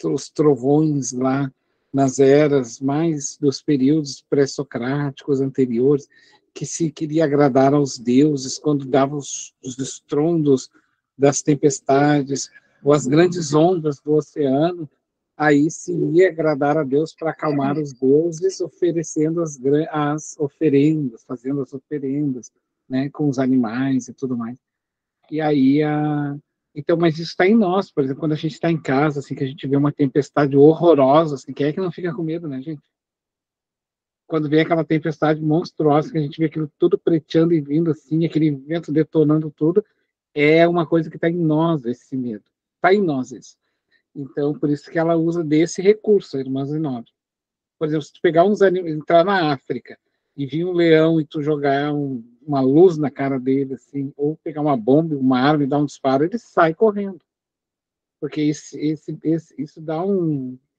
os trovões lá nas eras mais dos períodos pré-socráticos anteriores, que se queria agradar aos deuses, quando dava os estrondos das tempestades, ou as grandes ondas do oceano, aí se ia agradar a Deus para acalmar os deuses, oferecendo as oferendas, fazendo as oferendas, né, com os animais e tudo mais. E aí, então, mas isso está em nós, por exemplo, quando a gente está em casa, assim, que a gente vê uma tempestade horrorosa, assim, quem é que não fica com medo, né, gente? Quando vem aquela tempestade monstruosa, que a gente vê aquilo tudo preteando e vindo assim, aquele vento detonando tudo, é uma coisa que está em nós, esse medo. Está em nós isso. Então, por isso que ela usa desse recurso, a irmã Zenóbia. Por exemplo, se tu pegar uns animais, entrar na África e vir um leão e tu jogar uma luz na cara dele, assim, ou pegar uma bomba, uma arma e dar um disparo, ele sai correndo. Porque isso dá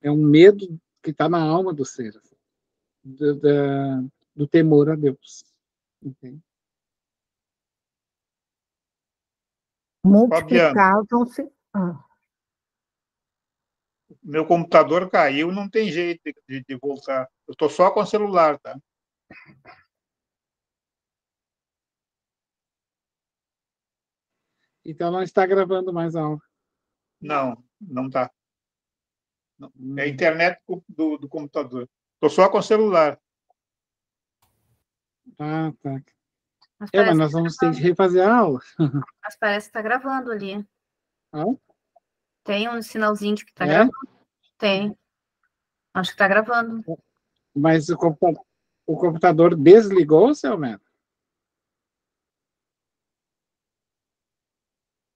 é um medo que está na alma do ser, assim, do temor a Deus. Entende? Multiplicavam-se. Meu computador caiu, não tem jeito de voltar. Eu estou só com o celular, tá? Então não está gravando mais a aula. Não, não está. É a internet do computador. Estou só com o celular. Ah, tá. Mas nós vamos ter que refazer a aula. Mas parece que está gravando ali. Ah? Tem um sinalzinho de que está gravando? Tem. Acho que está gravando. Mas o computador desligou, seu Melo?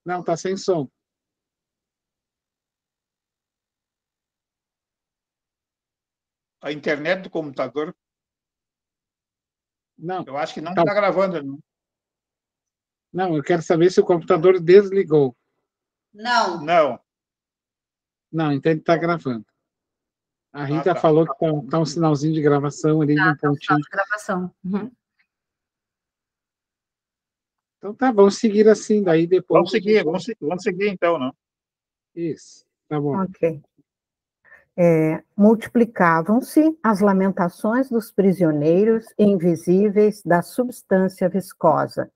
Não, está sem som. a internet do computador. Não. Eu acho que não está gravando. Não. Não, eu quero saber se o computador desligou. Não. Não. Não, então ele está gravando. A Rita tá. falou que tá um sinalzinho de gravação ali no pontinho. De gravação. Uhum. Então tá, vamos seguir assim, daí depois... Vamos seguir então, não? Isso, tá bom. Ok. Multiplicavam-se as lamentações dos prisioneiros invisíveis da substância viscosa.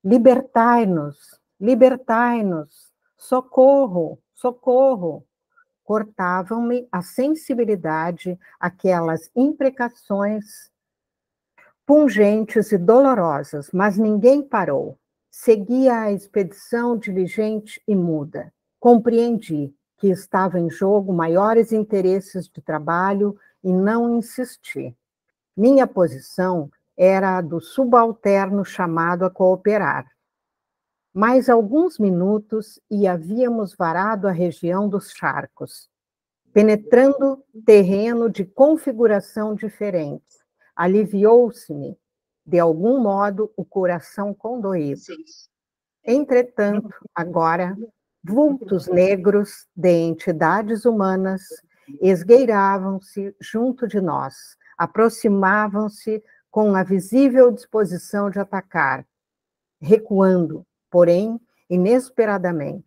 Libertai-nos, libertai-nos, socorro, socorro. Cortavam-me a sensibilidade aquelas imprecações pungentes e dolorosas, mas ninguém parou. Seguia a expedição diligente e muda. Compreendi que estava em jogo maiores interesses de trabalho e não insisti. Minha posição era a do subalterno chamado a cooperar. Mais alguns minutos e havíamos varado a região dos charcos, penetrando terreno de configuração diferente. Aliviou-se-me, de algum modo, o coração condoído. Entretanto, agora, vultos negros de entidades humanas esgueiravam-se junto de nós, aproximavam-se com a visível disposição de atacar, recuando, porém, inesperadamente.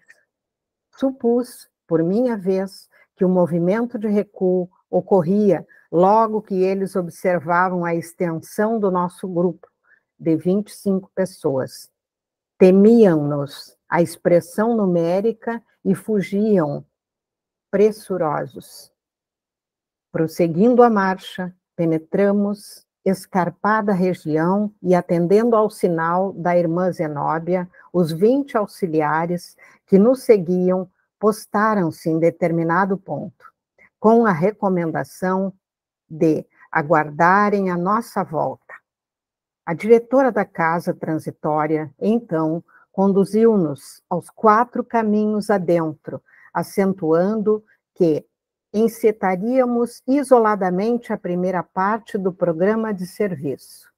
Supus, por minha vez, que o movimento de recuo ocorria logo que eles observavam a extensão do nosso grupo, de 25 pessoas. Temiam-nos a expressão numérica e fugiam, pressurosos. Prosseguindo a marcha, penetramos escarpada região e, atendendo ao sinal da irmã Zenóbia, os 20 auxiliares que nos seguiam postaram-se em determinado ponto, com a recomendação de aguardarem a nossa volta. A diretora da casa transitória, então, conduziu-nos aos 4 caminhos adentro, acentuando que encetaríamos isoladamente a primeira parte do programa de serviço.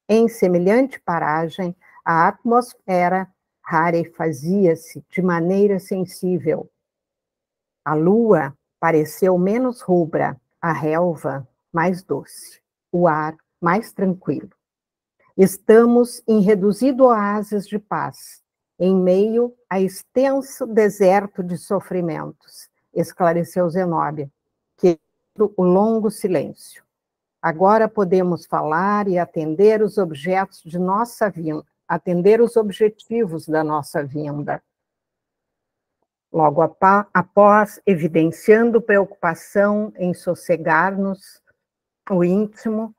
Em semelhante paragem, a atmosfera rarefazia-se de maneira sensível. A lua pareceu menos rubra, a relva mais doce, o ar mais tranquilo. Estamos em reduzido oásis de paz, em meio a extenso deserto de sofrimentos, esclareceu Zenóbia, que o longo silêncio. Agora podemos falar e atender os objetos de nossa vinda, atender os objetivos da nossa vinda. Logo após, evidenciando preocupação em sossegar-nos o íntimo,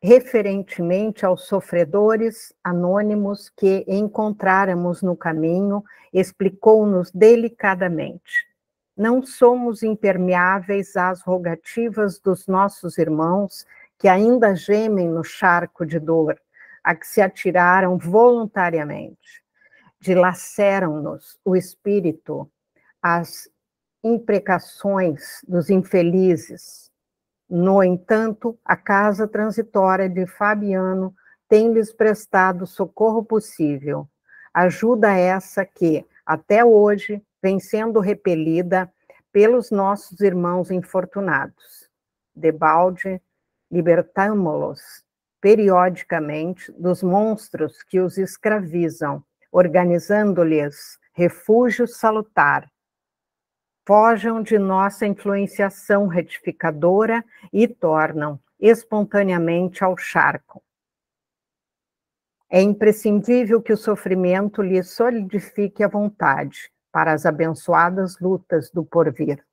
referentemente aos sofredores anônimos que encontráramos no caminho, explicou-nos delicadamente: não somos impermeáveis às rogativas dos nossos irmãos que ainda gemem no charco de dor, a que se atiraram voluntariamente. Dilaceram-nos o espírito, as imprecações dos infelizes. No entanto, a casa transitória de Fabiano tem-lhes prestado socorro possível. Ajuda essa que, até hoje, vem sendo repelida pelos nossos irmãos infortunados. Debalde, libertamo-los periodicamente dos monstros que os escravizam, organizando-lhes refúgio salutar. Fogem de nossa influenciação retificadora e tornam espontaneamente ao charco. É imprescindível que o sofrimento lhes solidifique a vontade para as abençoadas lutas do porvir.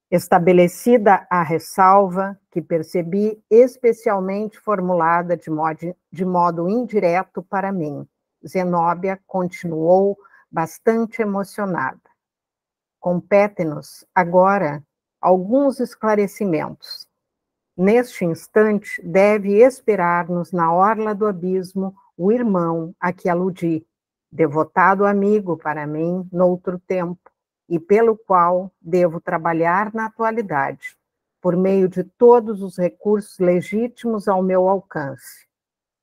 Estabelecida a ressalva, que percebi especialmente formulada de modo indireto para mim, Zenóbia continuou bastante emocionada. Compete-nos, agora, alguns esclarecimentos. Neste instante, deve esperar-nos na orla do abismo o irmão a que aludi, devotado amigo para mim noutro tempo, e pelo qual devo trabalhar na atualidade. por meio de todos os recursos legítimos ao meu alcance.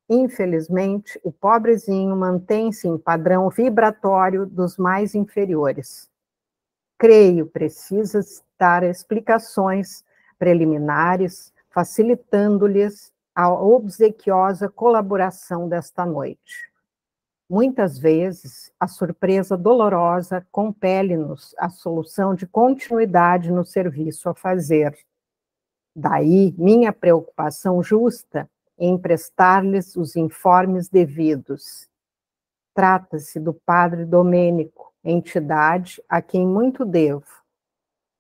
Infelizmente, o pobrezinho mantém-se em padrão vibratório dos mais inferiores. Creio precisas dar explicações preliminares, facilitando-lhes a obsequiosa colaboração desta noite. Muitas vezes, a surpresa dolorosa compele-nos à solução de continuidade no serviço a fazer. Daí, minha preocupação justa em prestar-lhes os informes devidos. Trata-se do padre Domênico, entidade a quem muito devo.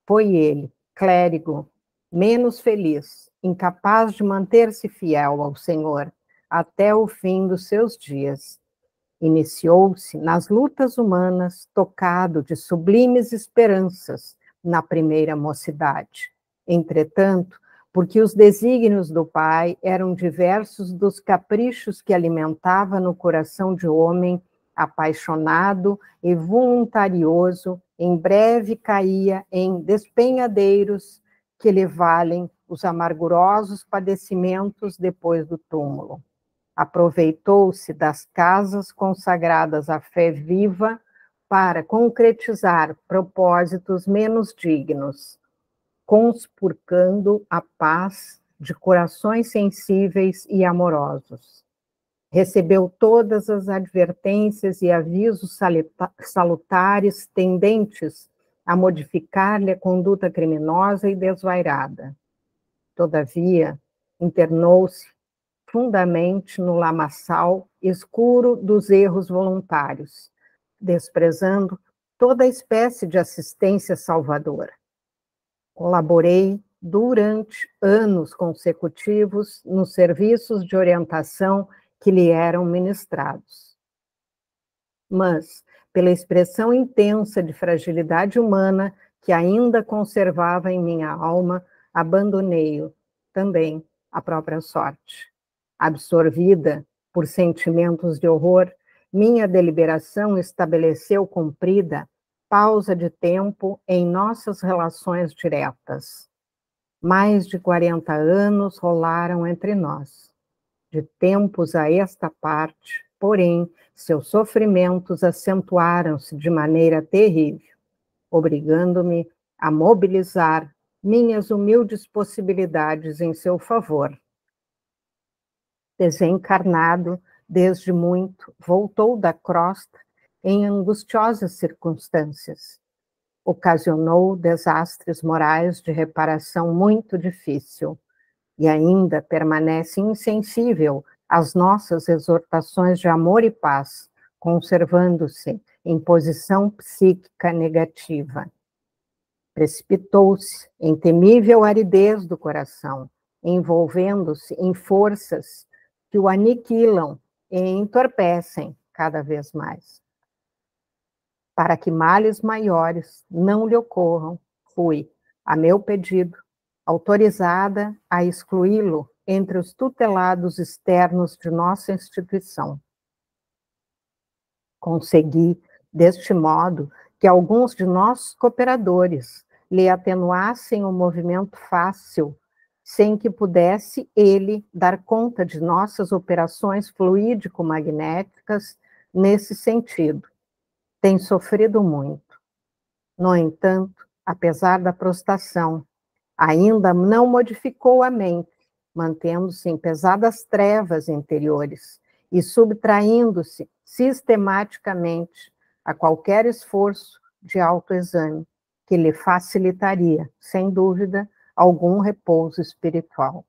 Foi ele, clérigo, menos feliz, incapaz de manter-se fiel ao Senhor até o fim dos seus dias. Iniciou-se nas lutas humanas, tocado de sublimes esperanças na primeira mocidade. Entretanto, porque os desígnios do Pai eram diversos dos caprichos que alimentava no coração de homem apaixonado e voluntarioso, em breve caía em despenhadeiros que lhe valem os amargurosos padecimentos depois do túmulo. Aproveitou-se das casas consagradas à fé viva para concretizar propósitos menos dignos, conspurcando a paz de corações sensíveis e amorosos. Recebeu todas as advertências e avisos salutares tendentes a modificar-lhe a conduta criminosa e desvairada. Todavia, internou-se fundamente no lamaçal escuro dos erros voluntários, desprezando toda espécie de assistência salvadora. Colaborei durante anos consecutivos nos serviços de orientação que lhe eram ministrados. Mas, pela expressão intensa de fragilidade humana que ainda conservava em minha alma, abandonei-o também à própria sorte. Absorvida por sentimentos de horror, minha deliberação estabeleceu cumprida pausa de tempo em nossas relações diretas. Mais de 40 anos rolaram entre nós. De tempos a esta parte, porém, seus sofrimentos acentuaram-se de maneira terrível, obrigando-me a mobilizar minhas humildes possibilidades em seu favor. Desencarnado, desde muito, voltou da crosta em angustiosas circunstâncias. Ocasionou desastres morais de reparação muito difícil e ainda permanece insensível às nossas exortações de amor e paz, conservando-se em posição psíquica negativa. Precipitou-se em temível aridez do coração, envolvendo-se em forças que o aniquilam e entorpecem cada vez mais. Para que males maiores não lhe ocorram, fui, a meu pedido, autorizada a excluí-lo entre os tutelados externos de nossa instituição. Consegui, deste modo, que alguns de nossos cooperadores lhe atenuassem o movimento fácil, sem que pudesse ele dar conta de nossas operações fluídico-magnéticas nesse sentido. Tem sofrido muito. No entanto, apesar da prostração, ainda não modificou a mente, mantendo-se em pesadas trevas interiores e subtraindo-se sistematicamente a qualquer esforço de autoexame que lhe facilitaria, sem dúvida, algum repouso espiritual.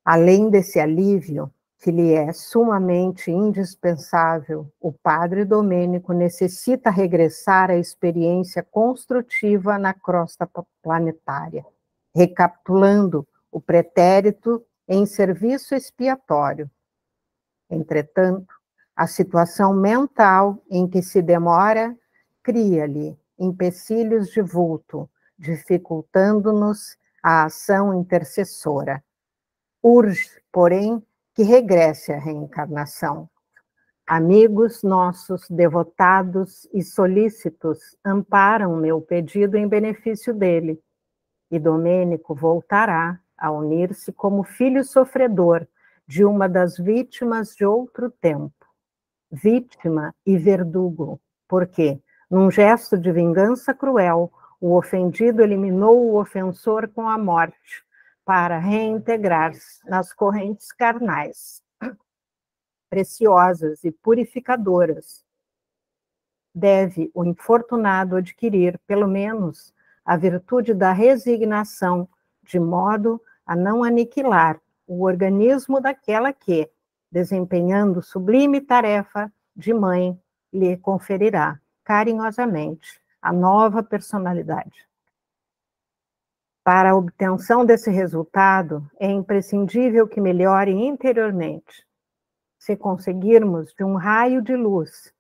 Além desse alívio, que lhe é sumamente indispensável, o padre Domênico necessita regressar à experiência construtiva na crosta planetária, recapitulando o pretérito em serviço expiatório. Entretanto, a situação mental em que se demora cria-lhe empecilhos de vulto, dificultando-nos a ação intercessora. Urge, porém, que regresse à reencarnação. Amigos nossos, devotados e solícitos, amparam meu pedido em benefício dele. e Domênico voltará a unir-se como filho sofredor de uma das vítimas de outro tempo, vítima e verdugo, porque, num gesto de vingança cruel, o ofendido eliminou o ofensor com a morte, para reintegrar-se nas correntes carnais, preciosas e purificadoras. Deve o infortunado adquirir, pelo menos, a virtude da resignação, de modo a não aniquilar o organismo daquela que, desempenhando sublime tarefa de mãe, lhe conferirá carinhosamente a nova personalidade. Para a obtenção desse resultado, é imprescindível que melhore interiormente. Se conseguirmos que um raio de luz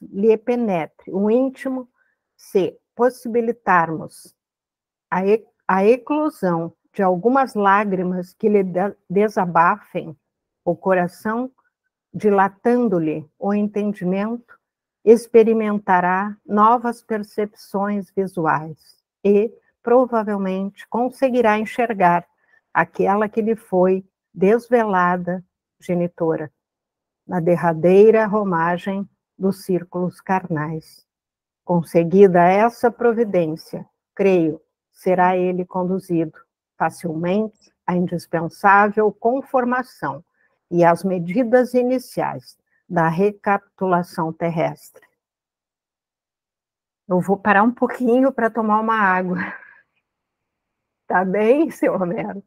lhe penetre o íntimo, se possibilitarmos a eclosão de algumas lágrimas que lhe desabafem o coração, dilatando-lhe o entendimento, experimentará novas percepções visuais e, provavelmente, conseguirá enxergar aquela que lhe foi desvelada genitora, na derradeira romagem dos círculos carnais. Conseguida essa providência, creio, será ele conduzido facilmente à indispensável conformação e às medidas iniciais da recapitulação terrestre. Eu vou parar um pouquinho para tomar uma água. Tá bem, seu Homero?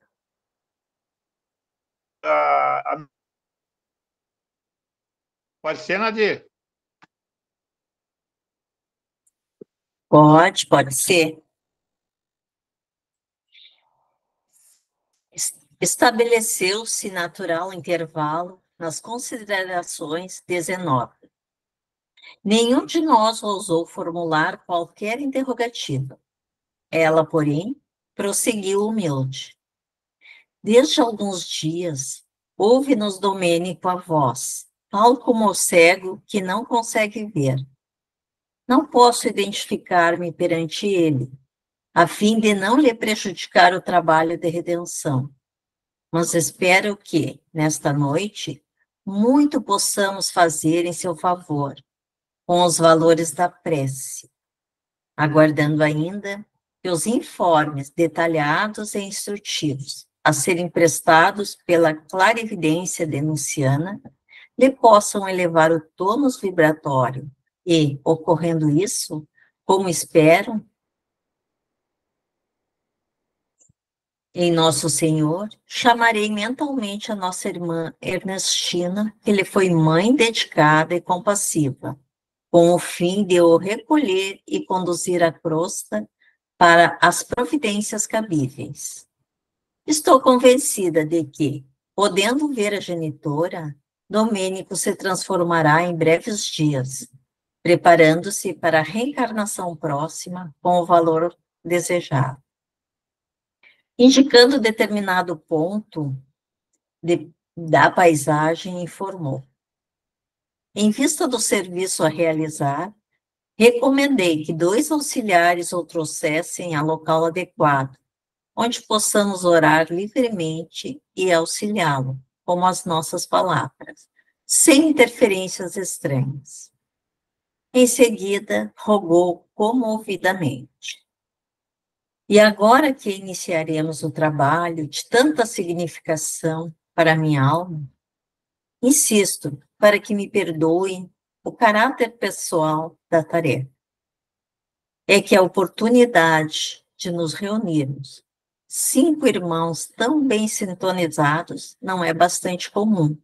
Pode ser, Nadir? Pode ser. Estabeleceu-se natural intervalo nas considerações 19. Nenhum de nós ousou formular qualquer interrogativa. Ela, porém, prosseguiu humilde. Desde alguns dias, ouve-nos Domênico a voz, tal como o cego que não consegue ver. Não posso identificar-me perante ele, a fim de não lhe prejudicar o trabalho de redenção. Mas espero que, nesta noite, muito possamos fazer em seu favor, com os valores da prece, aguardando ainda que os informes detalhados e instrutivos a serem prestados pela clarividência denunciana lhe possam elevar o tônus vibratório e, ocorrendo isso, como espero, em Nosso Senhor, chamarei mentalmente a nossa irmã Ernestina, que lhe foi mãe dedicada e compassiva, com o fim de o recolher e conduzir a crosta para as providências cabíveis. Estou convencida de que, podendo ver a genitora, Domênico se transformará em breves dias, preparando-se para a reencarnação próxima com o valor desejado. Indicando determinado ponto da paisagem, informou. Em vista do serviço a realizar, recomendei que 2 auxiliares o trouxessem a local adequado, onde possamos orar livremente e auxiliá-lo, como as nossas palavras, sem interferências estranhas. Em seguida, rogou comovidamente. E agora que iniciaremos o trabalho de tanta significação para a minha alma, insisto para que me perdoem o caráter pessoal da tarefa. É que a oportunidade de nos reunirmos, 5 irmãos tão bem sintonizados, não é bastante comum.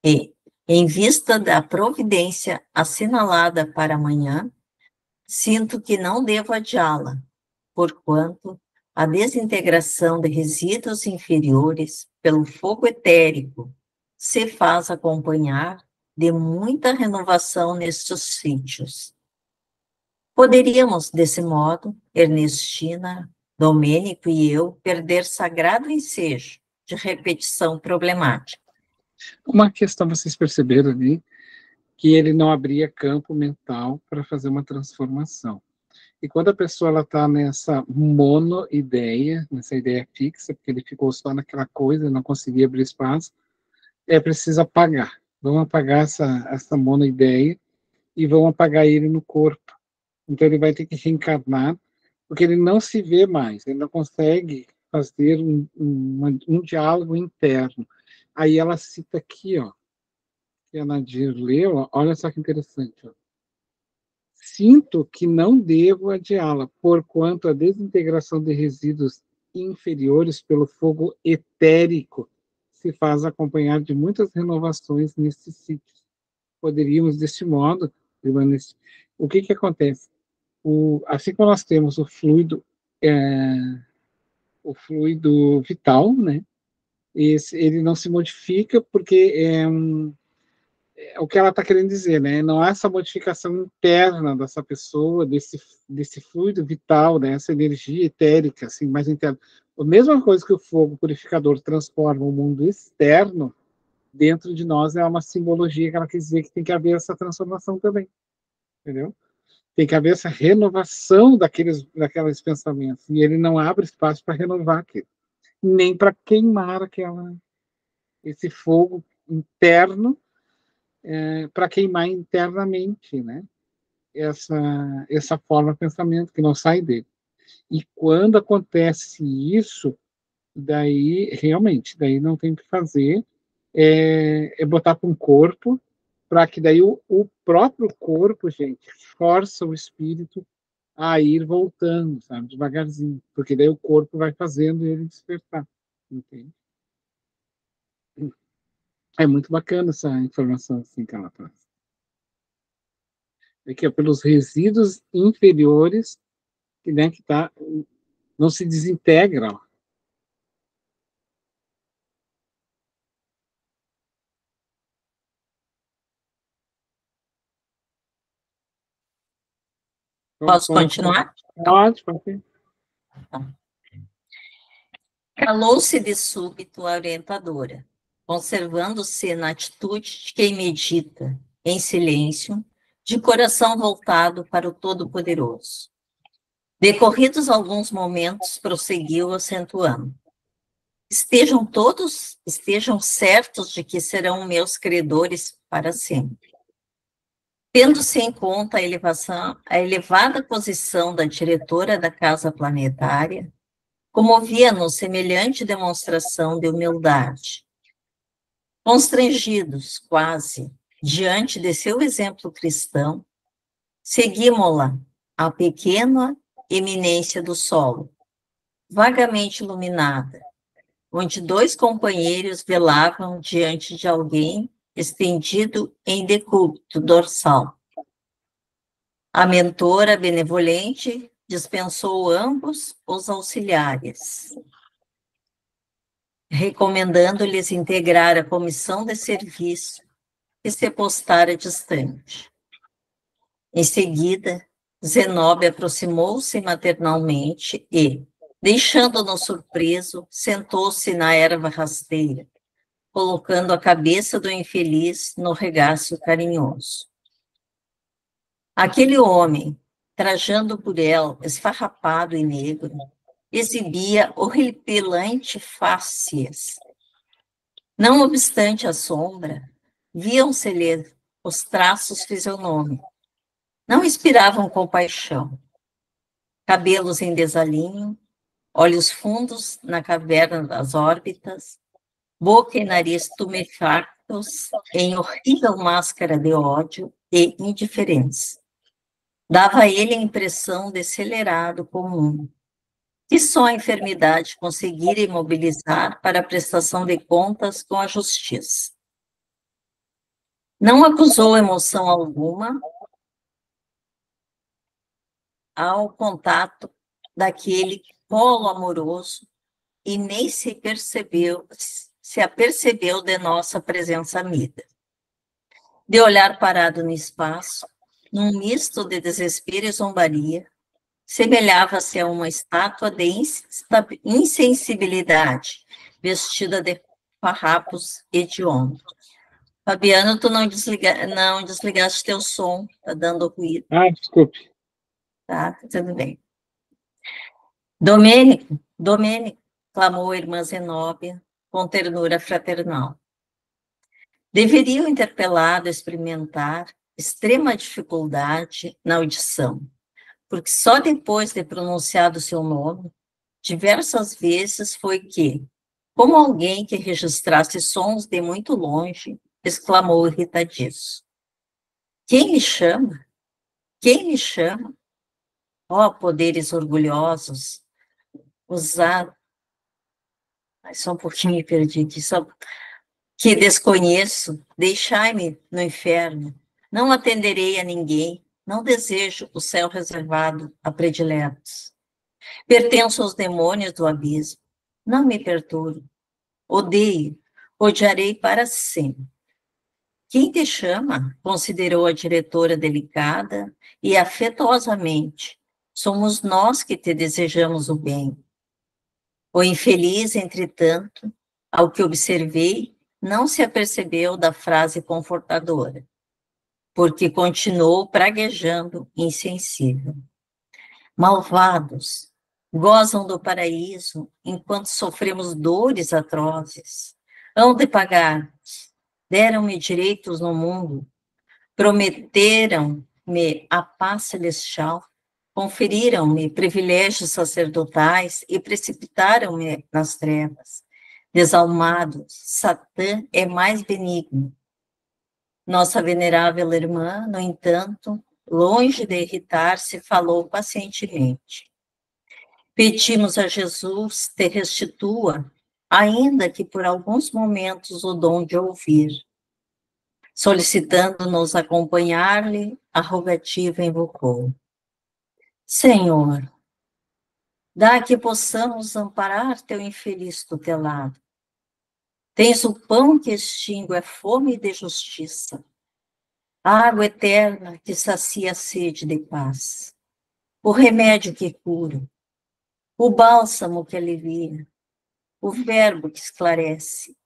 E, em vista da providência assinalada para amanhã, sinto que não devo adiá-la, porquanto a desintegração de resíduos inferiores pelo fogo etérico se faz acompanhar de muita renovação nestes sítios. Poderíamos, desse modo, Ernestina, Domênico e eu, perder sagrado ensejo de repetição problemática. Uma questão, vocês perceberam ali, que ele não abria campo mental para fazer uma transformação. E quando a pessoa está nessa monoideia, nessa ideia fixa, porque ele ficou só naquela coisa, não conseguia abrir espaço, é preciso apagar. Vamos apagar essa monoideia e vão apagar ele no corpo. Então ele vai ter que reencarnar, porque ele não se vê mais, ele não consegue fazer um diálogo interno. Aí ela cita aqui, ó, que a Nadir leu, ó, olha só que interessante. Ó. Sinto que não devo adiá-la, porquanto a desintegração de resíduos inferiores pelo fogo etérico se faz acompanhar de muitas renovações nesses sítios. Poderíamos, deste modo, o que acontece? Assim como nós temos o fluido vital, né? Ele não se modifica porque é o que ela está querendo dizer, né? Não há essa modificação interna dessa pessoa, desse fluido vital, né? Essa energia etérica, assim, mais interna. A mesma coisa que o fogo purificador transforma o mundo externo, dentro de nós é uma simbologia que ela quer dizer que tem que haver essa transformação também, entendeu? Tem que haver essa renovação daqueles pensamentos, e ele não abre espaço para renovar aquilo, nem para queimar esse fogo interno, para queimar internamente, né? Essa forma de pensamento que não sai dele. E quando acontece isso, daí realmente, daí não tem o que fazer, é botar para um corpo, para que daí o próprio corpo, gente, força o espírito a ir voltando, sabe, devagarzinho, porque daí o corpo vai fazendo ele despertar, entende? É muito bacana essa informação assim que ela traz. É que é pelos resíduos inferiores que, né, que não se desintegra. Ó. Posso continuar? Pode. Calou-se de súbito a orientadora, conservando-se na atitude de quem medita, em silêncio, de coração voltado para o Todo-Poderoso. Decorridos alguns momentos, prosseguiu acentuando. Estejam certos de que serão meus credores para sempre. Tendo-se em conta a elevada posição da diretora da Casa Planetária, comovia-nos semelhante demonstração de humildade. Constrangidos, quase, diante de seu exemplo cristão, seguimos-la à pequena eminência do solo, vagamente iluminada, onde 2 companheiros velavam diante de alguém estendido em decúbito dorsal. A mentora benevolente dispensou ambos os auxiliares, recomendando-lhes integrar a comissão de serviço que se postara distante. Em seguida, Zenobia aproximou-se maternalmente e, deixando-nos surpreso, sentou-se na erva rasteira, colocando a cabeça do infeliz no regaço carinhoso. Aquele homem, trajando por ela, esfarrapado e negro, exibia horripilante fáscias. Não obstante a sombra, viam-se-lhe os traços fisionômicos. Não inspiravam compaixão. Cabelos em desalinho, olhos fundos na caverna das órbitas, boca e nariz tumefactos em horrível máscara de ódio e indiferença. Dava a ele a impressão de acelerado comum, que só a enfermidade conseguira imobilizar para a prestação de contas com a justiça. Não acusou emoção alguma ao contato daquele polo amoroso e nem se apercebeu de nossa presença amiga. De olhar parado no espaço, num misto de desespero e zombaria, semelhava-se a uma estátua de insensibilidade, vestida de farrapos hediondos. Fabiano, tu não desligaste teu som, tá dando ruído. Desculpe. Tá, tudo bem. Domênico, clamou a irmã Zenóbia com ternura fraternal. Deveria o interpelado experimentar extrema dificuldade na audição, porque só depois de pronunciado seu nome, diversas vezes foi que, como alguém que registrasse sons de muito longe, exclamou irritadiço. Quem me chama? Quem me chama? Ó poderes orgulhosos, usado... Só um pouquinho me perdi aqui, só... Que desconheço, deixai-me no inferno, não atenderei a ninguém, não desejo o céu reservado a prediletos. Pertenço aos demônios do abismo, não me perturbo, odeio, odiarei para sempre. Quem te chama? Considerou a diretora delicada e afetuosamente. Somos nós que te desejamos o bem. O infeliz, entretanto, ao que observei, não se apercebeu da frase confortadora, porque continuou praguejando insensível. Malvados, gozam do paraíso enquanto sofremos dores atrozes. Hão de pagar. Deram-me direitos no mundo, prometeram-me a paz celestial, conferiram-me privilégios sacerdotais e precipitaram-me nas trevas. Desalmados, Satã é mais benigno. Nossa venerável irmã, no entanto, longe de irritar-se, falou pacientemente. Pedimos a Jesus te restitua, ainda que por alguns momentos o dom de ouvir. Solicitando-nos acompanhar-lhe, a rogativa invocou. Senhor, dá que possamos amparar teu infeliz tutelado. Tens o pão que extingue a fome de justiça, a água eterna que sacia a sede de paz, o remédio que cura, o bálsamo que alivia, o verbo que esclarece,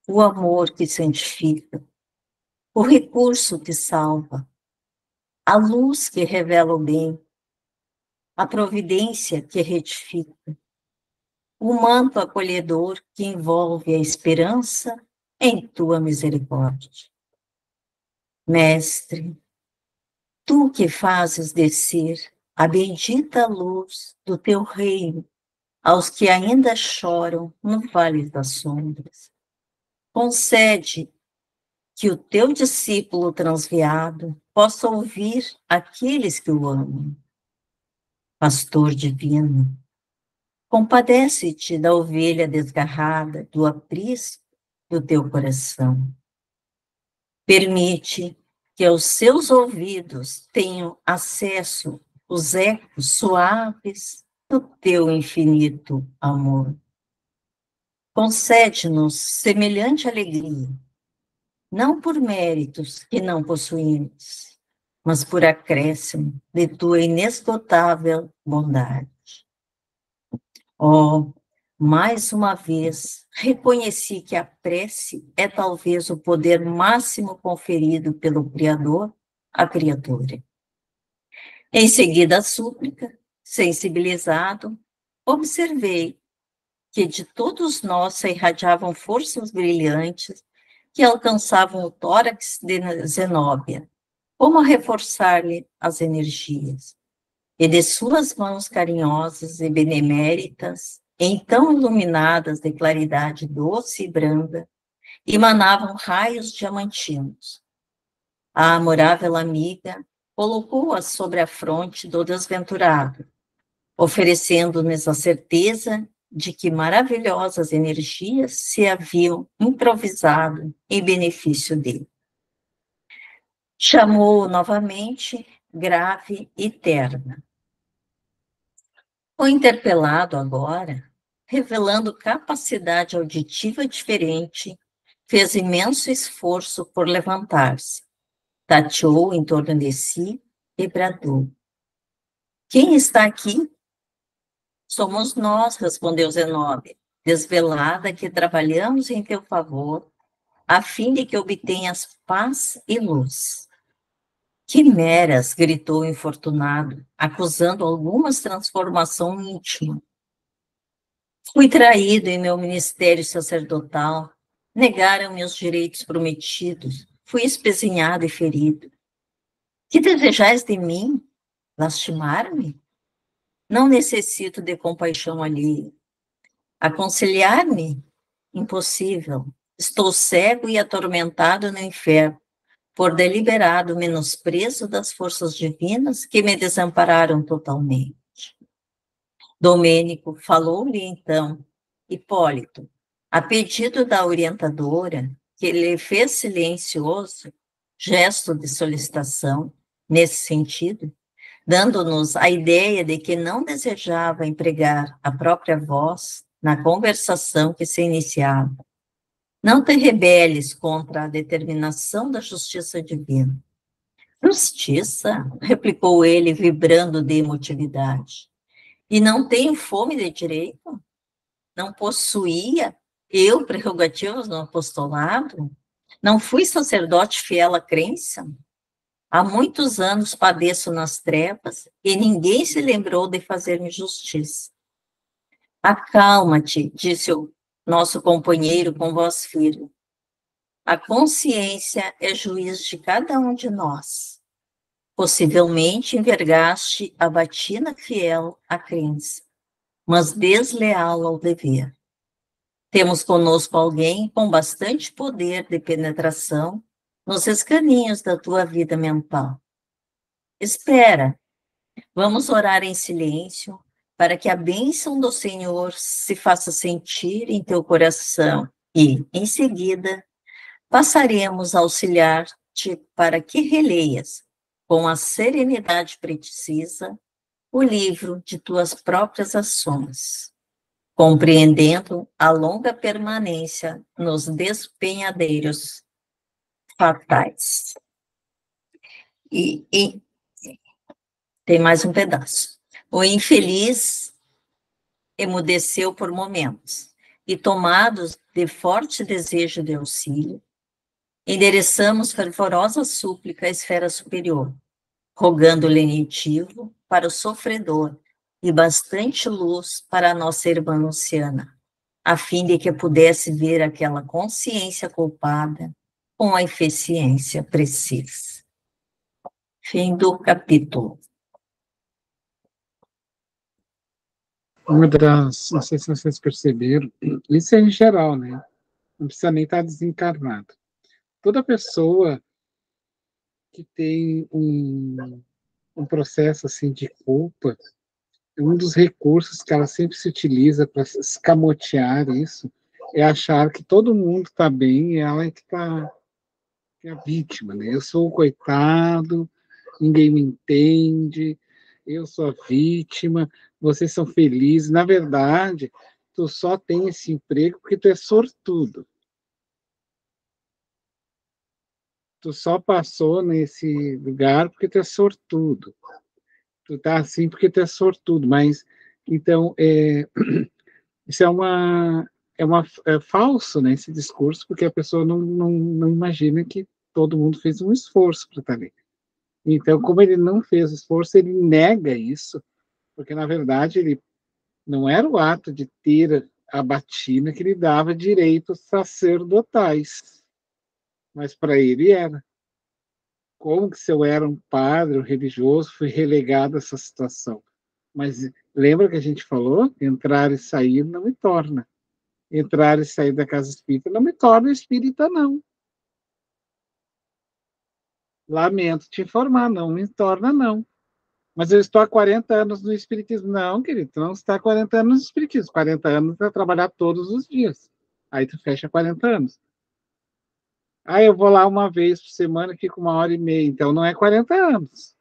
o amor que santifica, o recurso que salva, a luz que revela o bem, a providência que retifica, o manto acolhedor que envolve a esperança em tua misericórdia. Mestre, tu que fazes descer a bendita luz do teu reino aos que ainda choram no vale das sombras, concede que o teu discípulo transviado possa ouvir aqueles que o amam. Pastor divino, compadece-te da ovelha desgarrada do aprisco do teu coração. Permite que aos seus ouvidos tenham acesso os ecos suaves do teu infinito amor. Concede-nos semelhante alegria, não por méritos que não possuímos, mas por acréscimo de tua inesgotável bondade. Oh, mais uma vez, reconheci que a prece é talvez o poder máximo conferido pelo Criador à criatura. Em seguida a súplica, sensibilizado, observei que de todos nós se irradiavam forças brilhantes que alcançavam o tórax de Zenóbia, como a reforçar-lhe as energias. E de suas mãos carinhosas e beneméritas, então iluminadas de claridade doce e branda, emanavam raios diamantinos. A amorável amiga colocou-a sobre a fronte do desventurado, oferecendo-nos a certeza de que maravilhosas energias se haviam improvisado em benefício dele. Chamou-o novamente, grave e terna. O interpelado agora, revelando capacidade auditiva diferente, fez imenso esforço por levantar-se, tateou em torno de si e bradou. Quem está aqui? Somos nós, respondeu Zenóbia, desvelada que trabalhamos em teu favor, a fim de que obtenhas paz e luz. Quimeras, gritou o infortunado, acusando algumas transformação íntima. Fui traído em meu ministério sacerdotal, negaram-me os direitos prometidos, fui espezinhado e ferido. Que desejais de mim? Lastimar-me? Não necessito de compaixão alheia. Aconselhar-me? Impossível. Estou cego e atormentado no inferno, por deliberado menosprezo das forças divinas que me desampararam totalmente. Domênico falou-lhe então, Hipólito, a pedido da orientadora, que lhe fez silencioso gesto de solicitação nesse sentido, dando-nos a ideia de que não desejava empregar a própria voz na conversação que se iniciava. Não te rebeles contra a determinação da justiça divina. Justiça? Replicou ele, vibrando de emotividade. E não tenho fome de direito? Não possuía eu prerrogativas no apostolado? Não fui sacerdote fiel à crença? Há muitos anos padeço nas trevas e ninguém se lembrou de fazer-me justiça. Acalma-te, disse o nosso companheiro com voz firme. A consciência é juiz de cada um de nós. Possivelmente envergaste a batina fiel à crença, mas desleal ao dever. Temos conosco alguém com bastante poder de penetração nos escaninhos da tua vida mental. Espera, vamos orar em silêncio para que a bênção do Senhor se faça sentir em teu coração e, em seguida, passaremos a auxiliar-te para que releias, com a serenidade precisa, o livro de tuas próprias ações, compreendendo a longa permanência nos despenhadeiros fatais. E tem mais um pedaço. O infeliz emudeceu por momentos, e tomados de forte desejo de auxílio, endereçamos fervorosa súplica à esfera superior, rogando lenitivo para o sofredor e bastante luz para a nossa irmã Luciana, a fim de que pudesse ver aquela consciência culpada com a eficiência precisa. Fim do capítulo. Uma das, não sei se vocês perceberam, isso é em geral, né? Não precisa nem estar desencarnado. Toda pessoa que tem um processo assim de culpa, um dos recursos que ela sempre se utiliza para escamotear isso é achar que todo mundo está bem e ela é que está a vítima, né? Eu sou o coitado, ninguém me entende, eu sou a vítima, vocês são felizes. Na verdade, tu só tem esse emprego porque tu é sortudo. Tu só passou nesse lugar porque tu é sortudo. Tu tá assim porque tu é sortudo. Mas, então, isso é falso, né, esse discurso, porque a pessoa não imagina que todo mundo fez um esforço para estar ali. Então, como ele não fez esforço, ele nega isso, porque, na verdade, ele não era o ato de ter a batina que lhe dava direitos sacerdotais, mas para ele era. Como que se eu era um padre, um religioso, fui relegado a essa situação? Mas lembra que a gente falou? Entrar e sair não me torna. Entrar e sair da casa espírita não me torna espírita, não. Lamento te informar, não me torna, não. Mas eu estou há 40 anos no espiritismo. Não, querido, tu não está há 40 anos no espiritismo. 40 anos é trabalhar todos os dias. Aí tu fecha 40 anos. Ah, eu vou lá uma vez por semana, fico 1h30. Então não é 40 anos.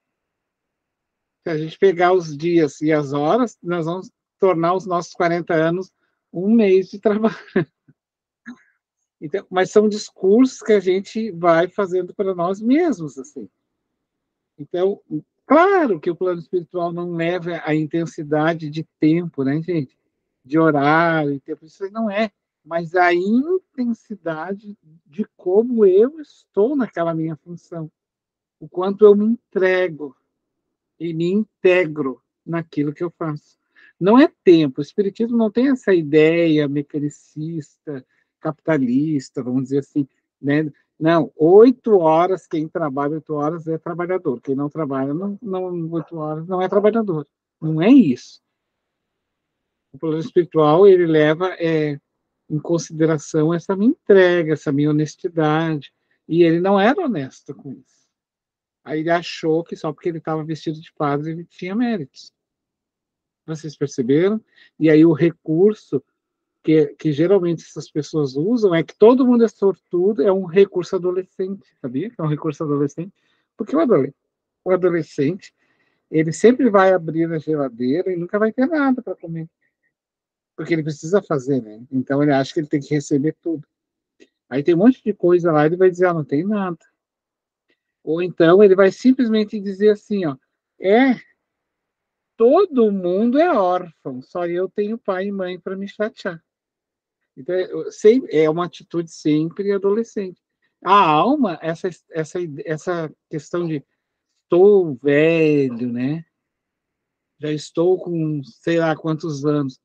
Se a gente pegar os dias e as horas, nós vamos tornar os nossos 40 anos um mês de trabalho. Então, mas são discursos que a gente vai fazendo para nós mesmos, assim. Então, claro que o plano espiritual não leva a intensidade de tempo, né, gente? De horário, tempo, isso não é. Mas a intensidade de como eu estou naquela minha função. o quanto eu me entrego e me integro naquilo que eu faço. Não é tempo, o Espiritismo não tem essa ideia mecanicista, capitalista, vamos dizer assim, né? Não, 8 horas, quem trabalha 8 horas é trabalhador, quem não trabalha 8 horas não é trabalhador. Não é isso. O plano espiritual, ele leva em consideração essa minha entrega, essa minha honestidade, e ele não era honesto com isso. Aí ele achou que só porque ele estava vestido de padre ele tinha méritos. Vocês perceberam? E aí o recurso que geralmente essas pessoas usam é que todo mundo é sortudo, é um recurso adolescente, sabia? Que é um recurso adolescente. Porque o adolescente, ele sempre vai abrir a geladeira e nunca vai ter nada para comer. Porque ele precisa fazer, né? Então ele acha que ele tem que receber tudo. Aí tem um monte de coisa lá, ele vai dizer, não tem nada. Ou então ele vai simplesmente dizer assim, ó, todo mundo é órfão, só eu tenho pai e mãe para me chatear. Então, é uma atitude sempre adolescente. A alma, essa questão de estou velho, né? Já estou com sei lá quantos anos.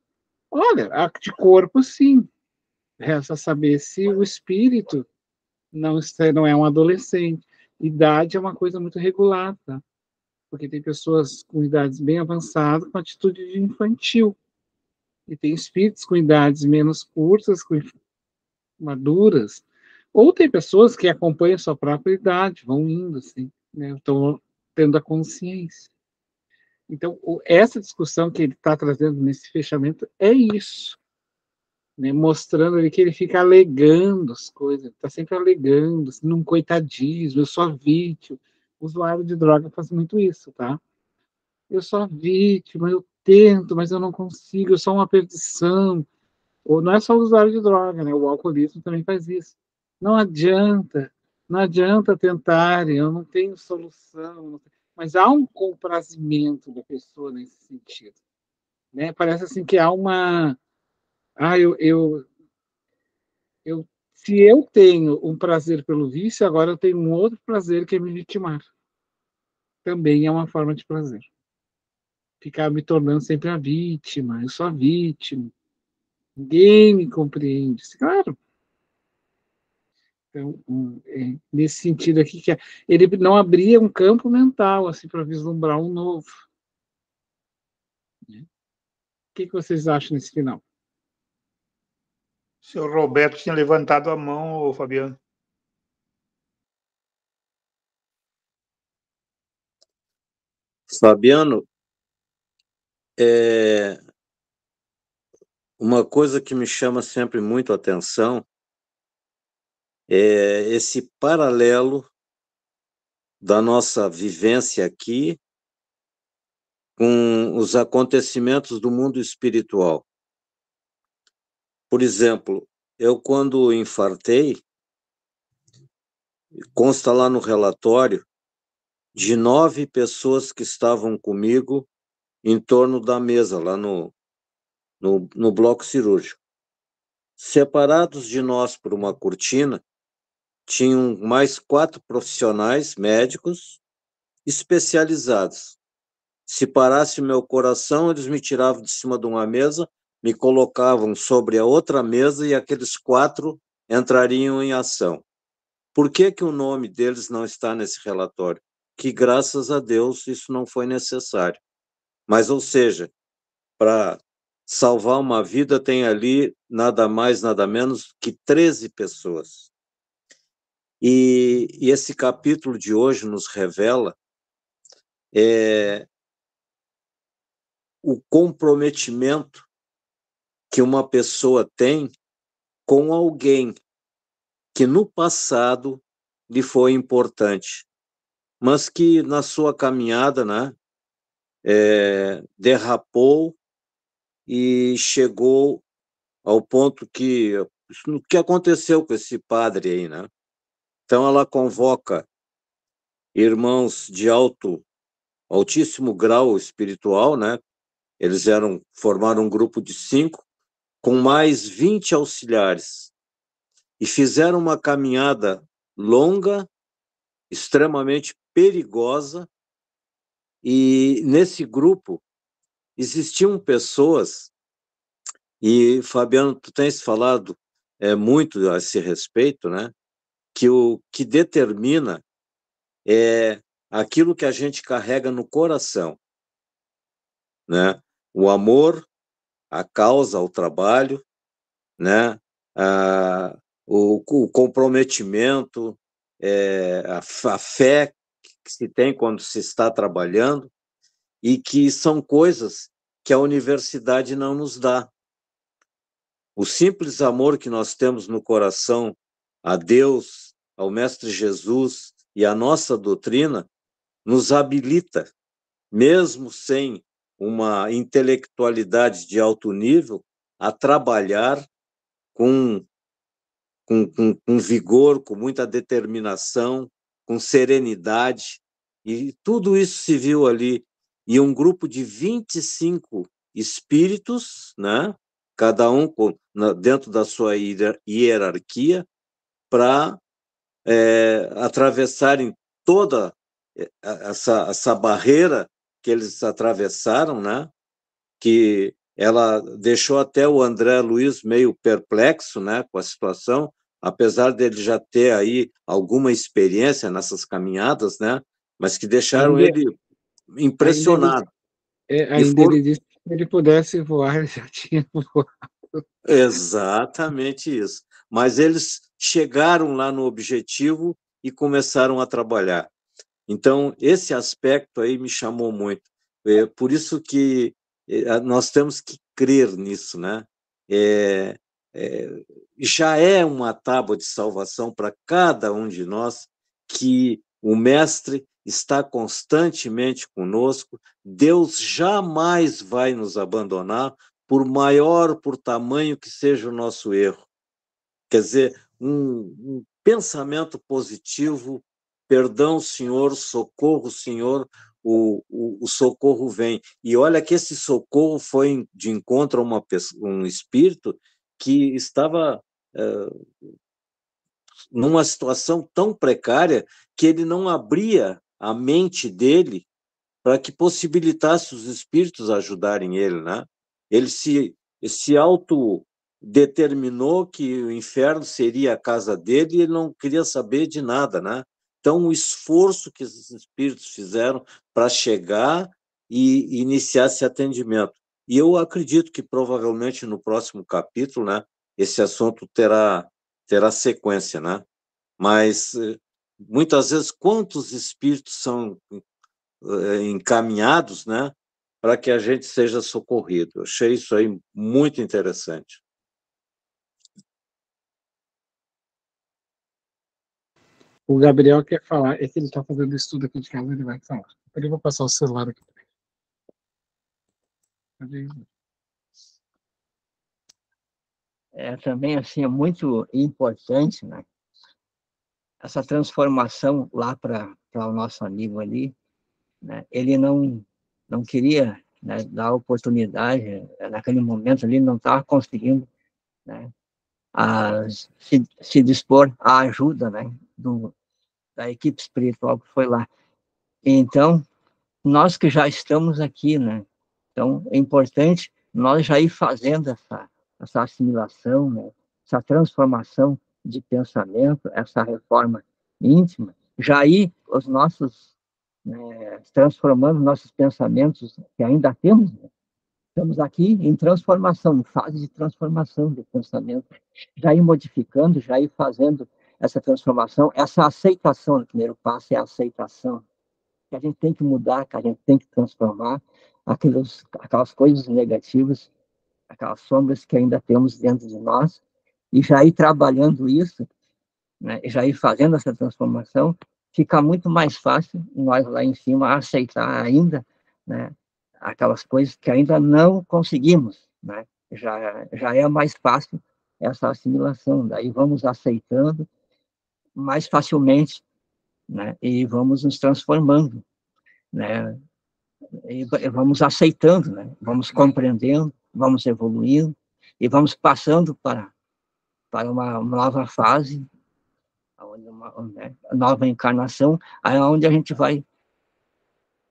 Olha, de corpo, sim. Resta saber se o espírito não é um adolescente. Idade é uma coisa muito regular, tá? Porque tem pessoas com idades bem avançadas com atitude de infantil. E tem espíritos com idades menos curtas, maduras. Ou tem pessoas que acompanham a sua própria idade, vão indo, assim, né? Estão tendo a consciência. Então, essa discussão que ele está trazendo nesse fechamento é isso. Né, mostrando ali que ele fica alegando as coisas, está sempre alegando, assim, num coitadismo, eu sou a vítima. O usuário de droga faz muito isso, tá? Eu sou a vítima, eu tento, mas eu não consigo, eu sou uma perdição. Ou não é só o usuário de droga, né? O alcoolismo também faz isso. Não adianta, não adianta tentarem, eu não tenho solução. Não tenho... Mas há um comprazimento da pessoa nesse sentido, né? Parece assim que há uma se eu tenho um prazer pelo vício, agora eu tenho um outro prazer que é me vitimar. Também é uma forma de prazer. Ficar me tornando sempre a vítima, eu sou a vítima. Ninguém me compreende. Claro. Então, nesse sentido aqui, ele não abria um campo mental assim para vislumbrar um novo. O que vocês acham nesse final? O senhor Roberto tinha levantado a mão, Fabiano. Fabiano, uma coisa que me chama sempre muito a atenção é esse paralelo da nossa vivência aqui com os acontecimentos do mundo espiritual. Por exemplo, eu quando infartei, consta lá no relatório, de 9 pessoas que estavam comigo em torno da mesa, lá no bloco cirúrgico. Separados de nós por uma cortina, tinham mais 4 profissionais médicos especializados. Se parasse o meu coração, eles me tiravam de cima de uma mesa, me colocavam sobre a outra mesa e aqueles 4 entrariam em ação. Por que o nome deles não está nesse relatório? Que, graças a Deus, isso não foi necessário. Mas, ou seja, para salvar uma vida tem ali nada mais, nada menos que 13 pessoas. E esse capítulo de hoje nos revela o comprometimento que uma pessoa tem com alguém que no passado lhe foi importante, mas que na sua caminhada, né, derrapou e chegou ao ponto que aconteceu com esse padre aí, né? Então ela convoca irmãos de altíssimo grau espiritual, né? Eles formaram um grupo de 5 com mais 20 auxiliares e fizeram uma caminhada longa, extremamente perigosa, e nesse grupo existiam pessoas, e Fabiano, tu tens falado muito a esse respeito, né? Que o que determina é aquilo que a gente carrega no coração, né? O amor, a causa, o trabalho, né? O comprometimento, a fé que se tem quando se está trabalhando, e que são coisas que a universidade não nos dá. O simples amor que nós temos no coração a Deus, ao Mestre Jesus e à nossa doutrina, nos habilita, mesmo sem uma intelectualidade de alto nível, a trabalhar com vigor, com muita determinação, com serenidade, e tudo isso se viu ali. E um grupo de 25 espíritos, né? Cada um dentro da sua hierarquia, para atravessarem toda essa barreira que eles atravessaram, né? Que ela deixou até o André Luiz meio perplexo, né, com a situação, apesar dele já ter aí alguma experiência nessas caminhadas, né, mas que deixaram ele impressionado. Ainda ele disse que se ele pudesse voar, ele já tinha voado. Exatamente isso. Mas eles chegaram lá no objetivo e começaram a trabalhar. Então, esse aspecto aí me chamou muito. Por isso que nós temos que crer nisso, né? Já é uma tábua de salvação para cada um de nós que o Mestre está constantemente conosco. Deus jamais vai nos abandonar, por tamanho que seja o nosso erro. Quer dizer, um pensamento positivo, perdão, Senhor, socorro, Senhor, o socorro vem. E olha que esse socorro foi de encontro a um espírito que estava numa situação tão precária que ele não abria a mente dele para que possibilitasse os espíritos ajudarem ele, né? Ele se autodeterminou que o inferno seria a casa dele e ele não queria saber de nada, né? Então, o esforço que esses espíritos fizeram para chegar e iniciar esse atendimento. E eu acredito que provavelmente no próximo capítulo, né, esse assunto terá sequência, né? Mas muitas vezes quantos espíritos são encaminhados, né, para que a gente seja socorrido. Eu achei isso aí muito interessante. O Gabriel quer falar, é que ele está fazendo estudo aqui de casa, ele vai falar. Eu vou passar o celular aqui. Também assim, é muito importante, né, essa transformação lá para o nosso amigo ali, né, ele não queria, né, dar oportunidade, naquele momento ali não estava conseguindo, né, se dispor à ajuda, né, da equipe espiritual que foi lá. Então, nós que já estamos aqui, né, então é importante nós já ir fazendo essa assimilação, né, essa transformação de pensamento, essa reforma íntima, já ir os nossos, né, transformando nossos pensamentos que ainda temos, né? Estamos aqui em transformação, em fase de transformação do pensamento, já ir modificando, já ir fazendo essa transformação, essa aceitação. O primeiro passo é a aceitação, que a gente tem que mudar, que a gente tem que transformar aquelas coisas negativas, aquelas sombras que ainda temos dentro de nós, e já ir trabalhando isso, né, e já ir fazendo essa transformação, fica muito mais fácil nós lá em cima aceitar ainda, né, aquelas coisas que ainda não conseguimos, né? Já é mais fácil essa assimilação, daí vamos aceitando mais facilmente, né, e vamos nos transformando, né, e vamos aceitando, né, vamos compreendendo, vamos evoluindo e vamos passando para uma nova fase, né, nova encarnação, aí é onde a gente vai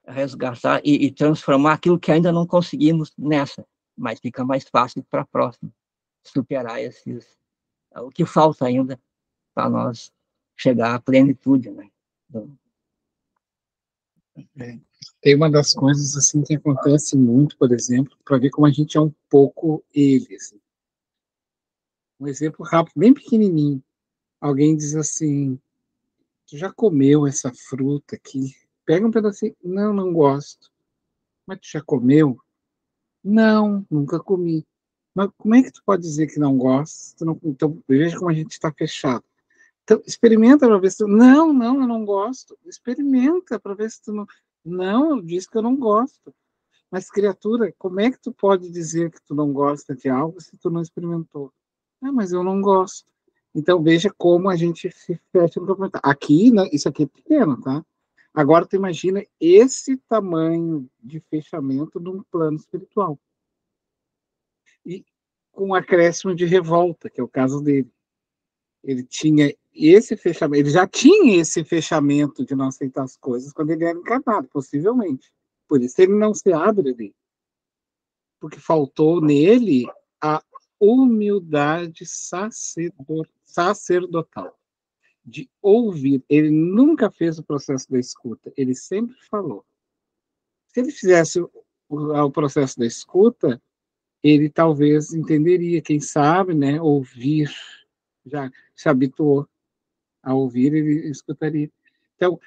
resgatar e transformar aquilo que ainda não conseguimos nessa, mas fica mais fácil para a próxima, superar o que falta ainda para nós chegar à plenitude, né? Tem uma das coisas assim que acontece muito, por exemplo, para ver como a gente é um pouco ele. Assim. Um exemplo rápido, bem pequenininho. Alguém diz assim: tu já comeu essa fruta aqui? Pega um pedacinho. Não, não gosto. Mas tu já comeu? Não, nunca comi. Mas como é que tu pode dizer que não gosta? Tu não... Então, veja como a gente está fechado. Então, experimenta para ver se tu... Não, eu não gosto. Experimenta para ver se tu não... Não, eu disse que eu não gosto. Mas, criatura, como é que tu pode dizer que tu não gosta de algo se tu não experimentou? Ah, mas eu não gosto. Então, veja como a gente se fecha no comentário. Aqui, né, isso aqui é pequeno, tá? Agora, tu imagina esse tamanho de fechamento de um plano espiritual. E com um acréscimo de revolta, que é o caso dele. Ele tinha esse fechamento, ele já tinha esse fechamento de não aceitar as coisas quando ele era encarnado, possivelmente. Por isso ele não se abre ali. Porque faltou nele a humildade sacerdotal de ouvir. Ele nunca fez o processo da escuta, ele sempre falou. Se ele fizesse o processo da escuta, ele talvez entenderia, quem sabe, né, ouvir, já se habituou a ouvir, ele escutaria. Então,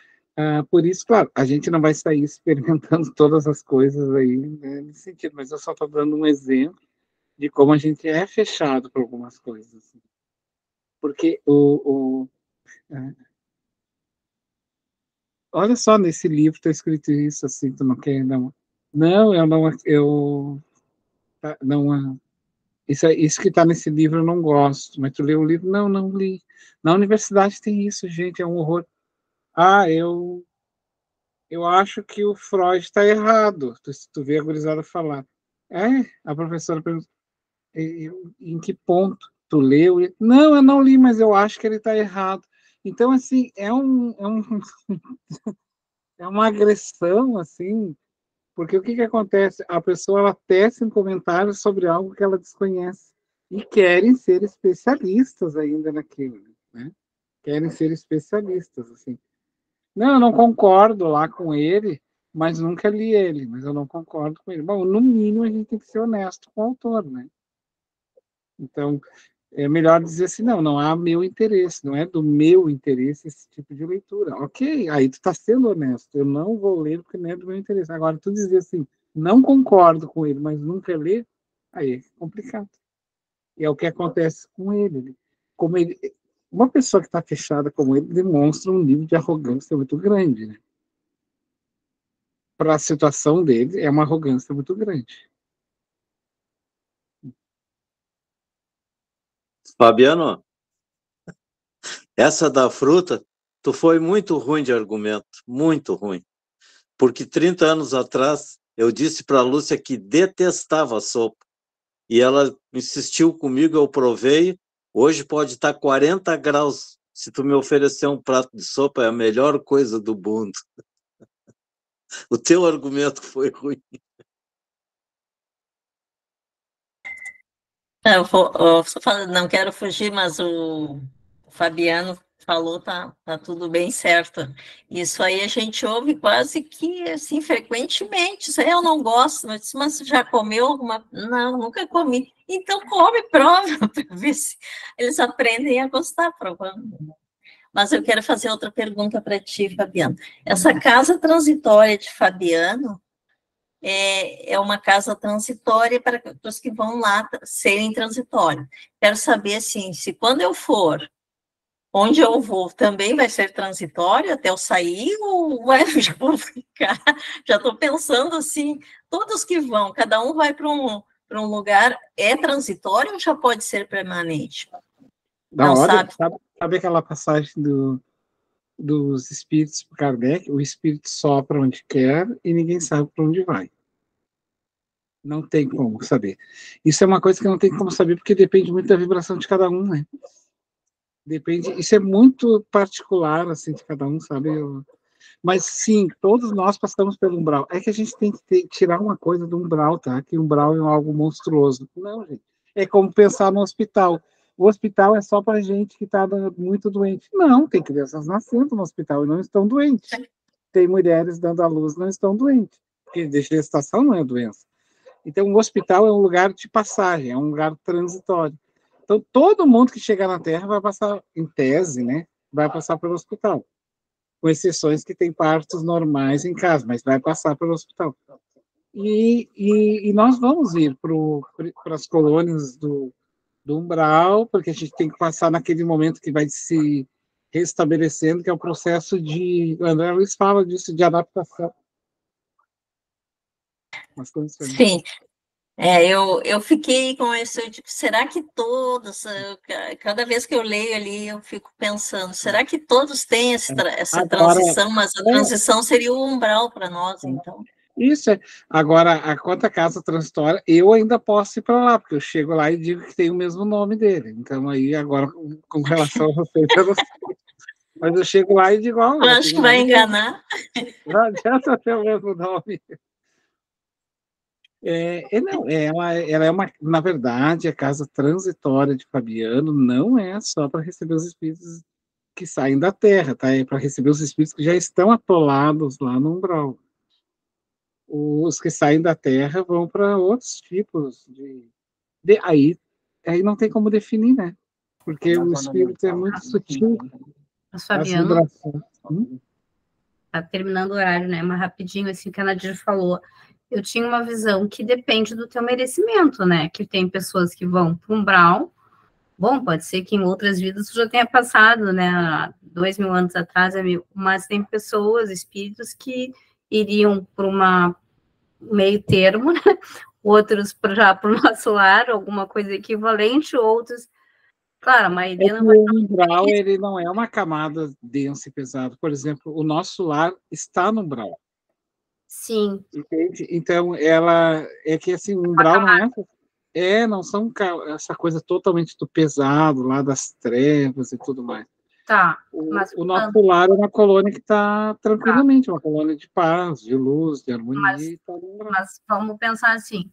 por isso, claro, a gente não vai sair experimentando todas as coisas aí, né, nesse sentido, mas eu só estou dando um exemplo de como a gente é fechado para algumas coisas. Assim. Porque olha só, nesse livro está escrito isso, assim, tu não quer, não. Não, não, isso que está nesse livro eu não gosto, mas tu leu o livro? Não, não li. Na universidade tem isso, gente, é um horror. Ah, eu acho que o Freud está errado. Tu vê a gurizada falar. A professora pergunta, em que ponto tu leu? Não, eu não li, mas eu acho que ele está errado. Então, assim, é uma agressão, assim, porque o que acontece? A pessoa, ela tece um comentário sobre algo que ela desconhece e querem ser especialistas ainda naquilo, né? Querem ser especialistas, assim. Não, eu não concordo lá com ele, mas nunca li ele, mas eu não concordo com ele. Bom, no mínimo a gente tem que ser honesto com o autor, né? Então, é melhor dizer assim, não há meu interesse, não é do meu interesse esse tipo de leitura. Ok, aí tu está sendo honesto, eu não vou ler porque não é do meu interesse. Agora, tu dizer assim, não concordo com ele, mas nunca lê, aí é complicado. E é o que acontece com ele. Como ele, uma pessoa que está fechada como ele demonstra um nível de arrogância muito grande, né? Para a situação dele, é uma arrogância muito grande. Fabiano, essa da fruta, tu foi muito ruim de argumento, muito ruim. Porque 30 anos atrás, eu disse para a Lúcia que detestava sopa. E ela insistiu comigo, eu provei. Hoje pode estar 40 graus. Se tu me oferecer um prato de sopa, é a melhor coisa do mundo. O teu argumento foi ruim. Não quero fugir, mas o Fabiano falou, tá tudo bem certo. Isso aí a gente ouve quase que, assim, frequentemente. Isso aí eu não gosto. Mas você já comeu alguma? Não, nunca comi. Então come, prova, para ver se eles aprendem a gostar, provando. Mas eu quero fazer outra pergunta para ti, Fabiano. Essa casa transitória de Fabiano é uma casa transitória para os que vão lá serem transitórios. Quero saber, assim, se quando eu for, onde eu vou também vai ser transitório até eu sair ou já vou ficar? Já estou pensando, assim, todos que vão, cada um vai para um lugar, é transitório ou já pode ser permanente? Não sabe aquela passagem dos espíritos para Kardec? O espírito sopra onde quer e ninguém sabe para onde vai. Não tem como saber. Isso é uma coisa que não tem como saber porque depende muito da vibração de cada um, né? Depende, isso é muito particular, assim, de cada um, sabe? Mas, sim, todos nós passamos pelo umbral. É que a gente tem que tirar uma coisa do umbral, tá? Que o umbral é algo monstruoso. Não, gente. É como pensar no hospital. O hospital é só para gente que está muito doente. Não, tem crianças nascendo no hospital e não estão doentes. Tem mulheres dando à luz e não estão doentes. Porque gestação não é doença. Então, o hospital é um lugar de passagem, é um lugar transitório. Então, todo mundo que chegar na Terra vai passar, em tese, né? Vai passar pelo hospital. Com exceções que tem partos normais em casa, mas vai passar pelo hospital. E nós vamos ir para as colônias do umbral, porque a gente tem que passar naquele momento que vai se restabelecendo, que é o processo de... O André Luiz fala disso, de adaptação. Sim. Eu fiquei com isso, eu digo, será que todos, cada vez que eu leio ali, eu fico pensando, será que todos têm essa transição, mas a transição seria o umbral para nós, então. Isso é. Agora, a quanto a casa transitória, eu ainda posso ir para lá, porque eu chego lá e digo que tem o mesmo nome dele. Então, aí, agora, com relação a você, eu não sei. Mas eu chego lá e digo, eu acho que vai enganar. Não adianta ter o mesmo nome. Não, ela é uma, na verdade, a casa transitória de Fabiano não é só para receber os espíritos que saem da Terra, tá? É para receber os espíritos que já estão atolados lá no umbral. Os que saem da Terra vão para outros tipos aí não tem como definir, né? Porque o espírito é muito sutil. Mas, Fabiano, tá terminando o horário, né? Mas rapidinho, assim, que a Nadir falou. Eu tinha uma visão que depende do teu merecimento, né? Que tem pessoas que vão para um umbral. Bom, pode ser que em outras vidas tu já tenha passado, né? Há 2000 anos atrás, mas tem pessoas, espíritos, que iriam para uma meio termo, né? Outros já para o nosso lar, alguma coisa equivalente, outros... Claro, a maioria não vai... O umbral, ele não é uma camada densa e pesada. Por exemplo, o nosso lar está no umbral. Sim. Entende? Então, ela é que assim, o umbral não são essa coisa totalmente do pesado, lá das trevas e tudo mais. Tá. Mas o nosso lar é uma colônia que está tranquilamente, uma colônia de paz, de luz, de harmonia. Mas vamos pensar assim,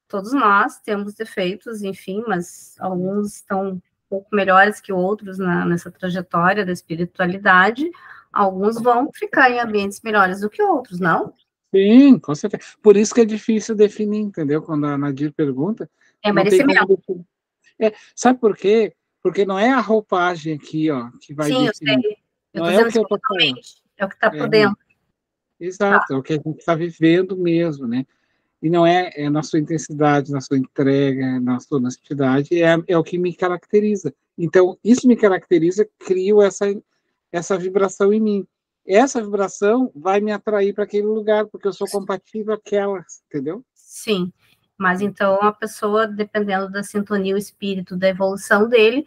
todos nós temos defeitos, enfim, mas alguns estão um pouco melhores que outros nessa trajetória da espiritualidade, alguns vão ficar em ambientes melhores do que outros, não? Sim, com certeza. Por isso que é difícil definir, entendeu? Quando a Nadir pergunta, não tem como definir. Sabe por quê? Porque não é a roupagem aqui, ó, que vai definir. Sim, eu sei. Não é o que eu tô falando. É o que está por dentro. Exato, é o que a gente está vivendo mesmo, né? E não é na sua intensidade, na sua entrega, na sua honestidade, é o que me caracteriza. Então, isso me caracteriza, crio essa vibração em mim. Essa vibração vai me atrair para aquele lugar, porque eu sou compatível àquela, entendeu? Sim, mas então a pessoa, dependendo da sintonia, o espírito, da evolução dele,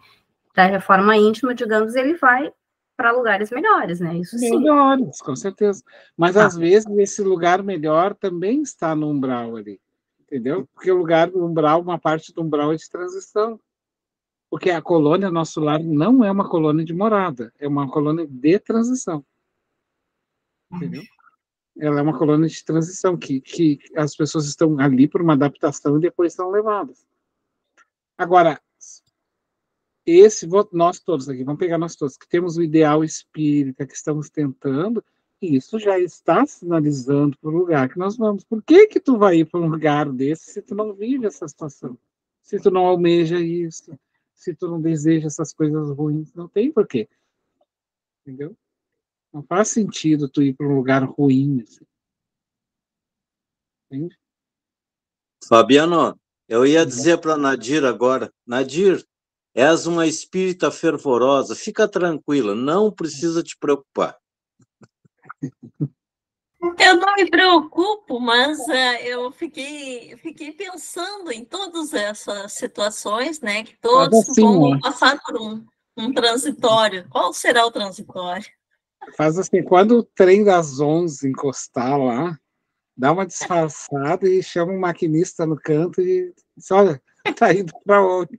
da reforma íntima, digamos, ele vai para lugares melhores, né? Isso sim. Melhores, com certeza. Mas às vezes esse lugar melhor também está no umbral ali, entendeu? Porque o lugar do umbral, uma parte do umbral é de transição. Porque a colônia, nosso lar, não é uma colônia de morada, é uma colônia de transição. Entendeu? Ela é uma colônia de transição, que as pessoas estão ali por uma adaptação e depois são levadas. Agora, nós todos aqui, vamos pegar nós todos, que temos o ideal espírita, que estamos tentando, isso já está sinalizando para o lugar que nós vamos. Por que tu vai ir para um lugar desse se tu não vive essa situação? Se tu não almeja isso? Se tu não deseja essas coisas ruins? Não tem porquê. Entendeu? Não faz sentido tu ir para um lugar ruim. Assim. Entende? Fabiano, eu ia dizer para Nadir agora, Nadir, és uma espírita fervorosa, fica tranquila, não precisa te preocupar. Eu não me preocupo, mas eu fiquei pensando em todas essas situações, né? Que todos vão passar por um transitório. Qual será o transitório? Faz assim, quando o trem das 11 encostar lá, dá uma disfarçada e chama um maquinista no canto e diz, olha, tá indo para onde?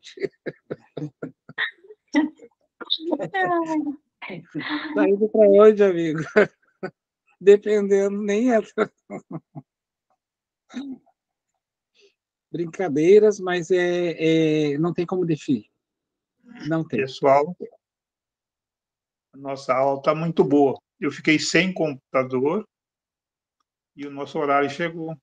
Tá indo para onde, amigo? Dependendo, nem é. Brincadeiras, mas não tem como definir. Não tem. Pessoal, a nossa aula está muito boa. Eu fiquei sem computador e o nosso horário chegou.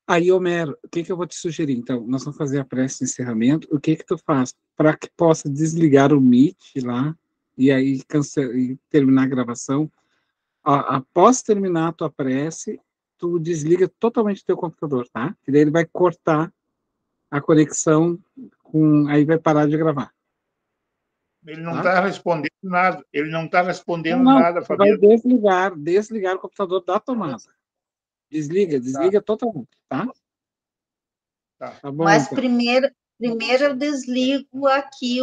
Aí, Homero, o que eu vou te sugerir? Então, nós vamos fazer a prece de encerramento. O que tu faz? Para que possa desligar o Meet lá e aí e terminar a gravação. Após terminar a tua prece, tu desliga totalmente o teu computador, tá? E daí ele vai cortar a conexão aí vai parar de gravar. Ele não está respondendo nada. Ele não está respondendo Não, nada, tu vai Fabiano. desligar o computador da tomada. Desliga totalmente, tá? Tá bom, Mas então. primeiro eu desligo aqui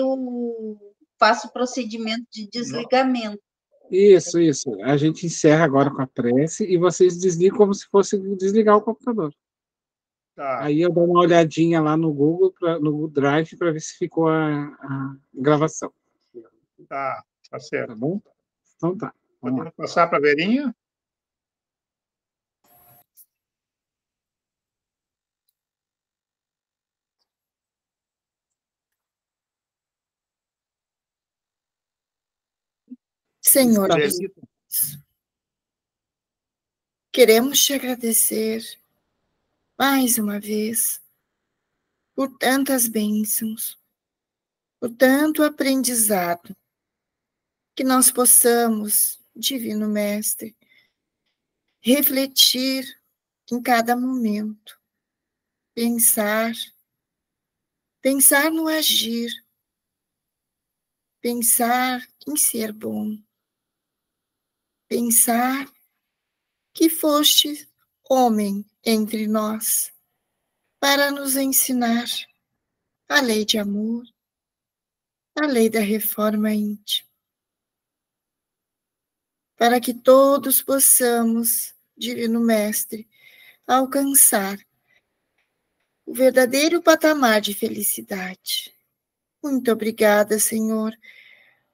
faço o procedimento de desligamento. Isso. A gente encerra agora com a prece e vocês desligam como se fosse desligar o computador. Tá. Aí eu dou uma olhadinha lá no Google, no Google Drive, para ver se ficou a gravação. Tá certo. Tá bom? Então tá. Podemos passar para a Verinha? Senhor, queremos te agradecer mais uma vez por tantas bênçãos, por tanto aprendizado, que nós possamos, Divino Mestre, refletir em cada momento, pensar no agir, pensar em ser bom, pensar que foste homem entre nós para nos ensinar a lei de amor, a lei da reforma íntima, para que todos possamos, Divino Mestre, alcançar o verdadeiro patamar de felicidade. Muito obrigada, Senhor,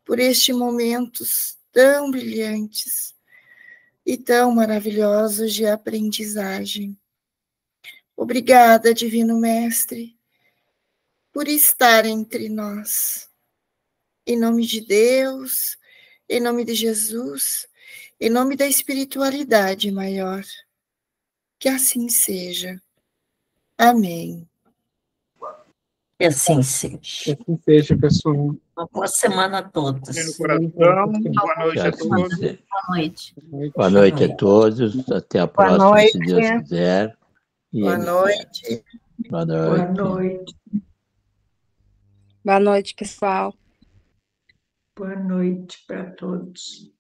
por estes momentos tão brilhantes e tão maravilhosos de aprendizagem. Obrigada, Divino Mestre, por estar entre nós. Em nome de Deus, em nome de Jesus, em nome da espiritualidade maior. Que assim seja. Amém. Que assim seja. Que assim seja, pessoal. Uma boa semana a todos. Boa noite a todos. Boa noite. Boa noite a todos. Até a próxima, se Deus quiser. Boa noite. Boa noite. Boa noite. Boa noite, pessoal. Boa noite para todos.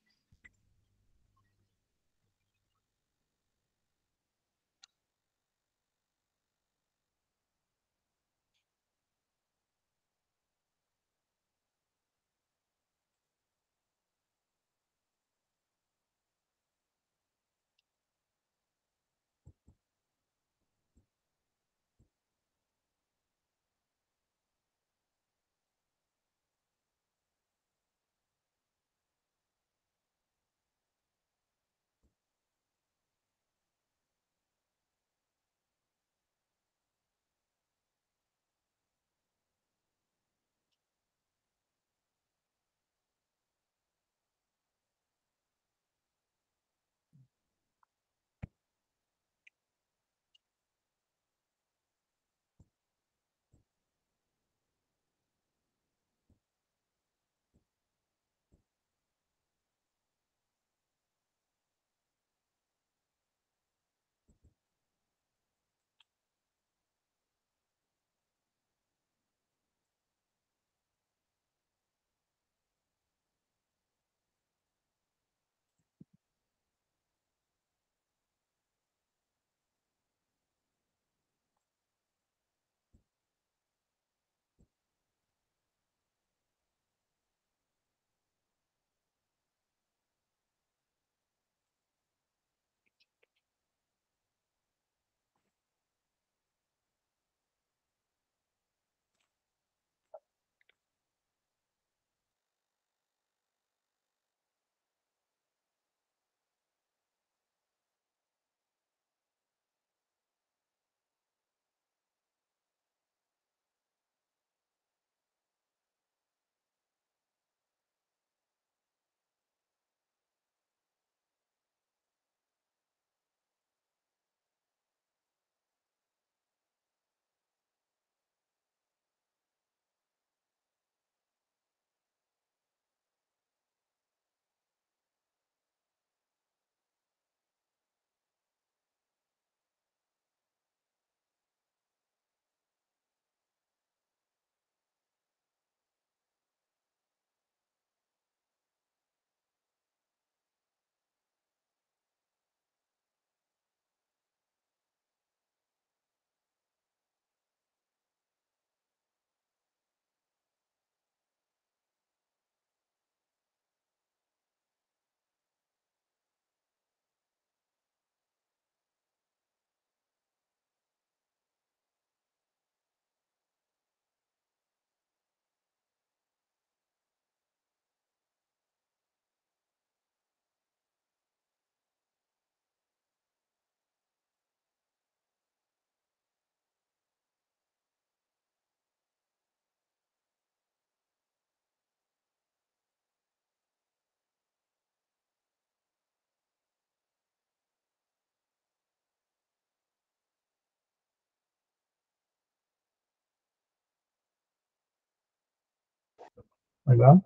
Vai lá.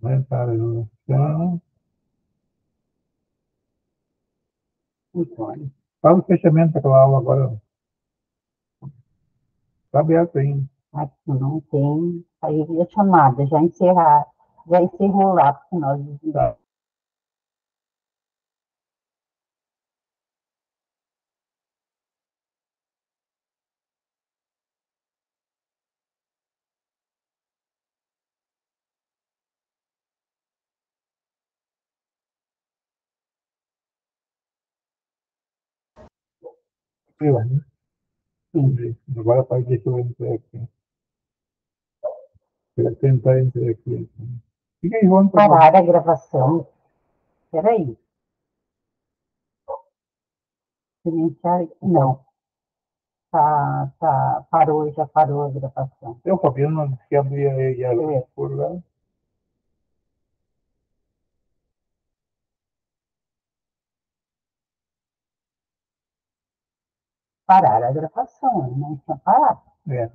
Vai entrar no chão. Faz o fechamento daquela aula agora. Está aberto ainda. Aqui não tem saída a chamada, já encerrou lá, porque nós desligamos. Eu, né? Sim. Agora pode deixar eu entrar aqui. Eu vou tentar entrar aqui. Fica aí, vamos parar a gravação. Espera aí. Silenciar. Não. Parou, já parou a gravação. Eu, Fabiano, não disse que abria por lá. Parar a gravação, não tinha parado. É.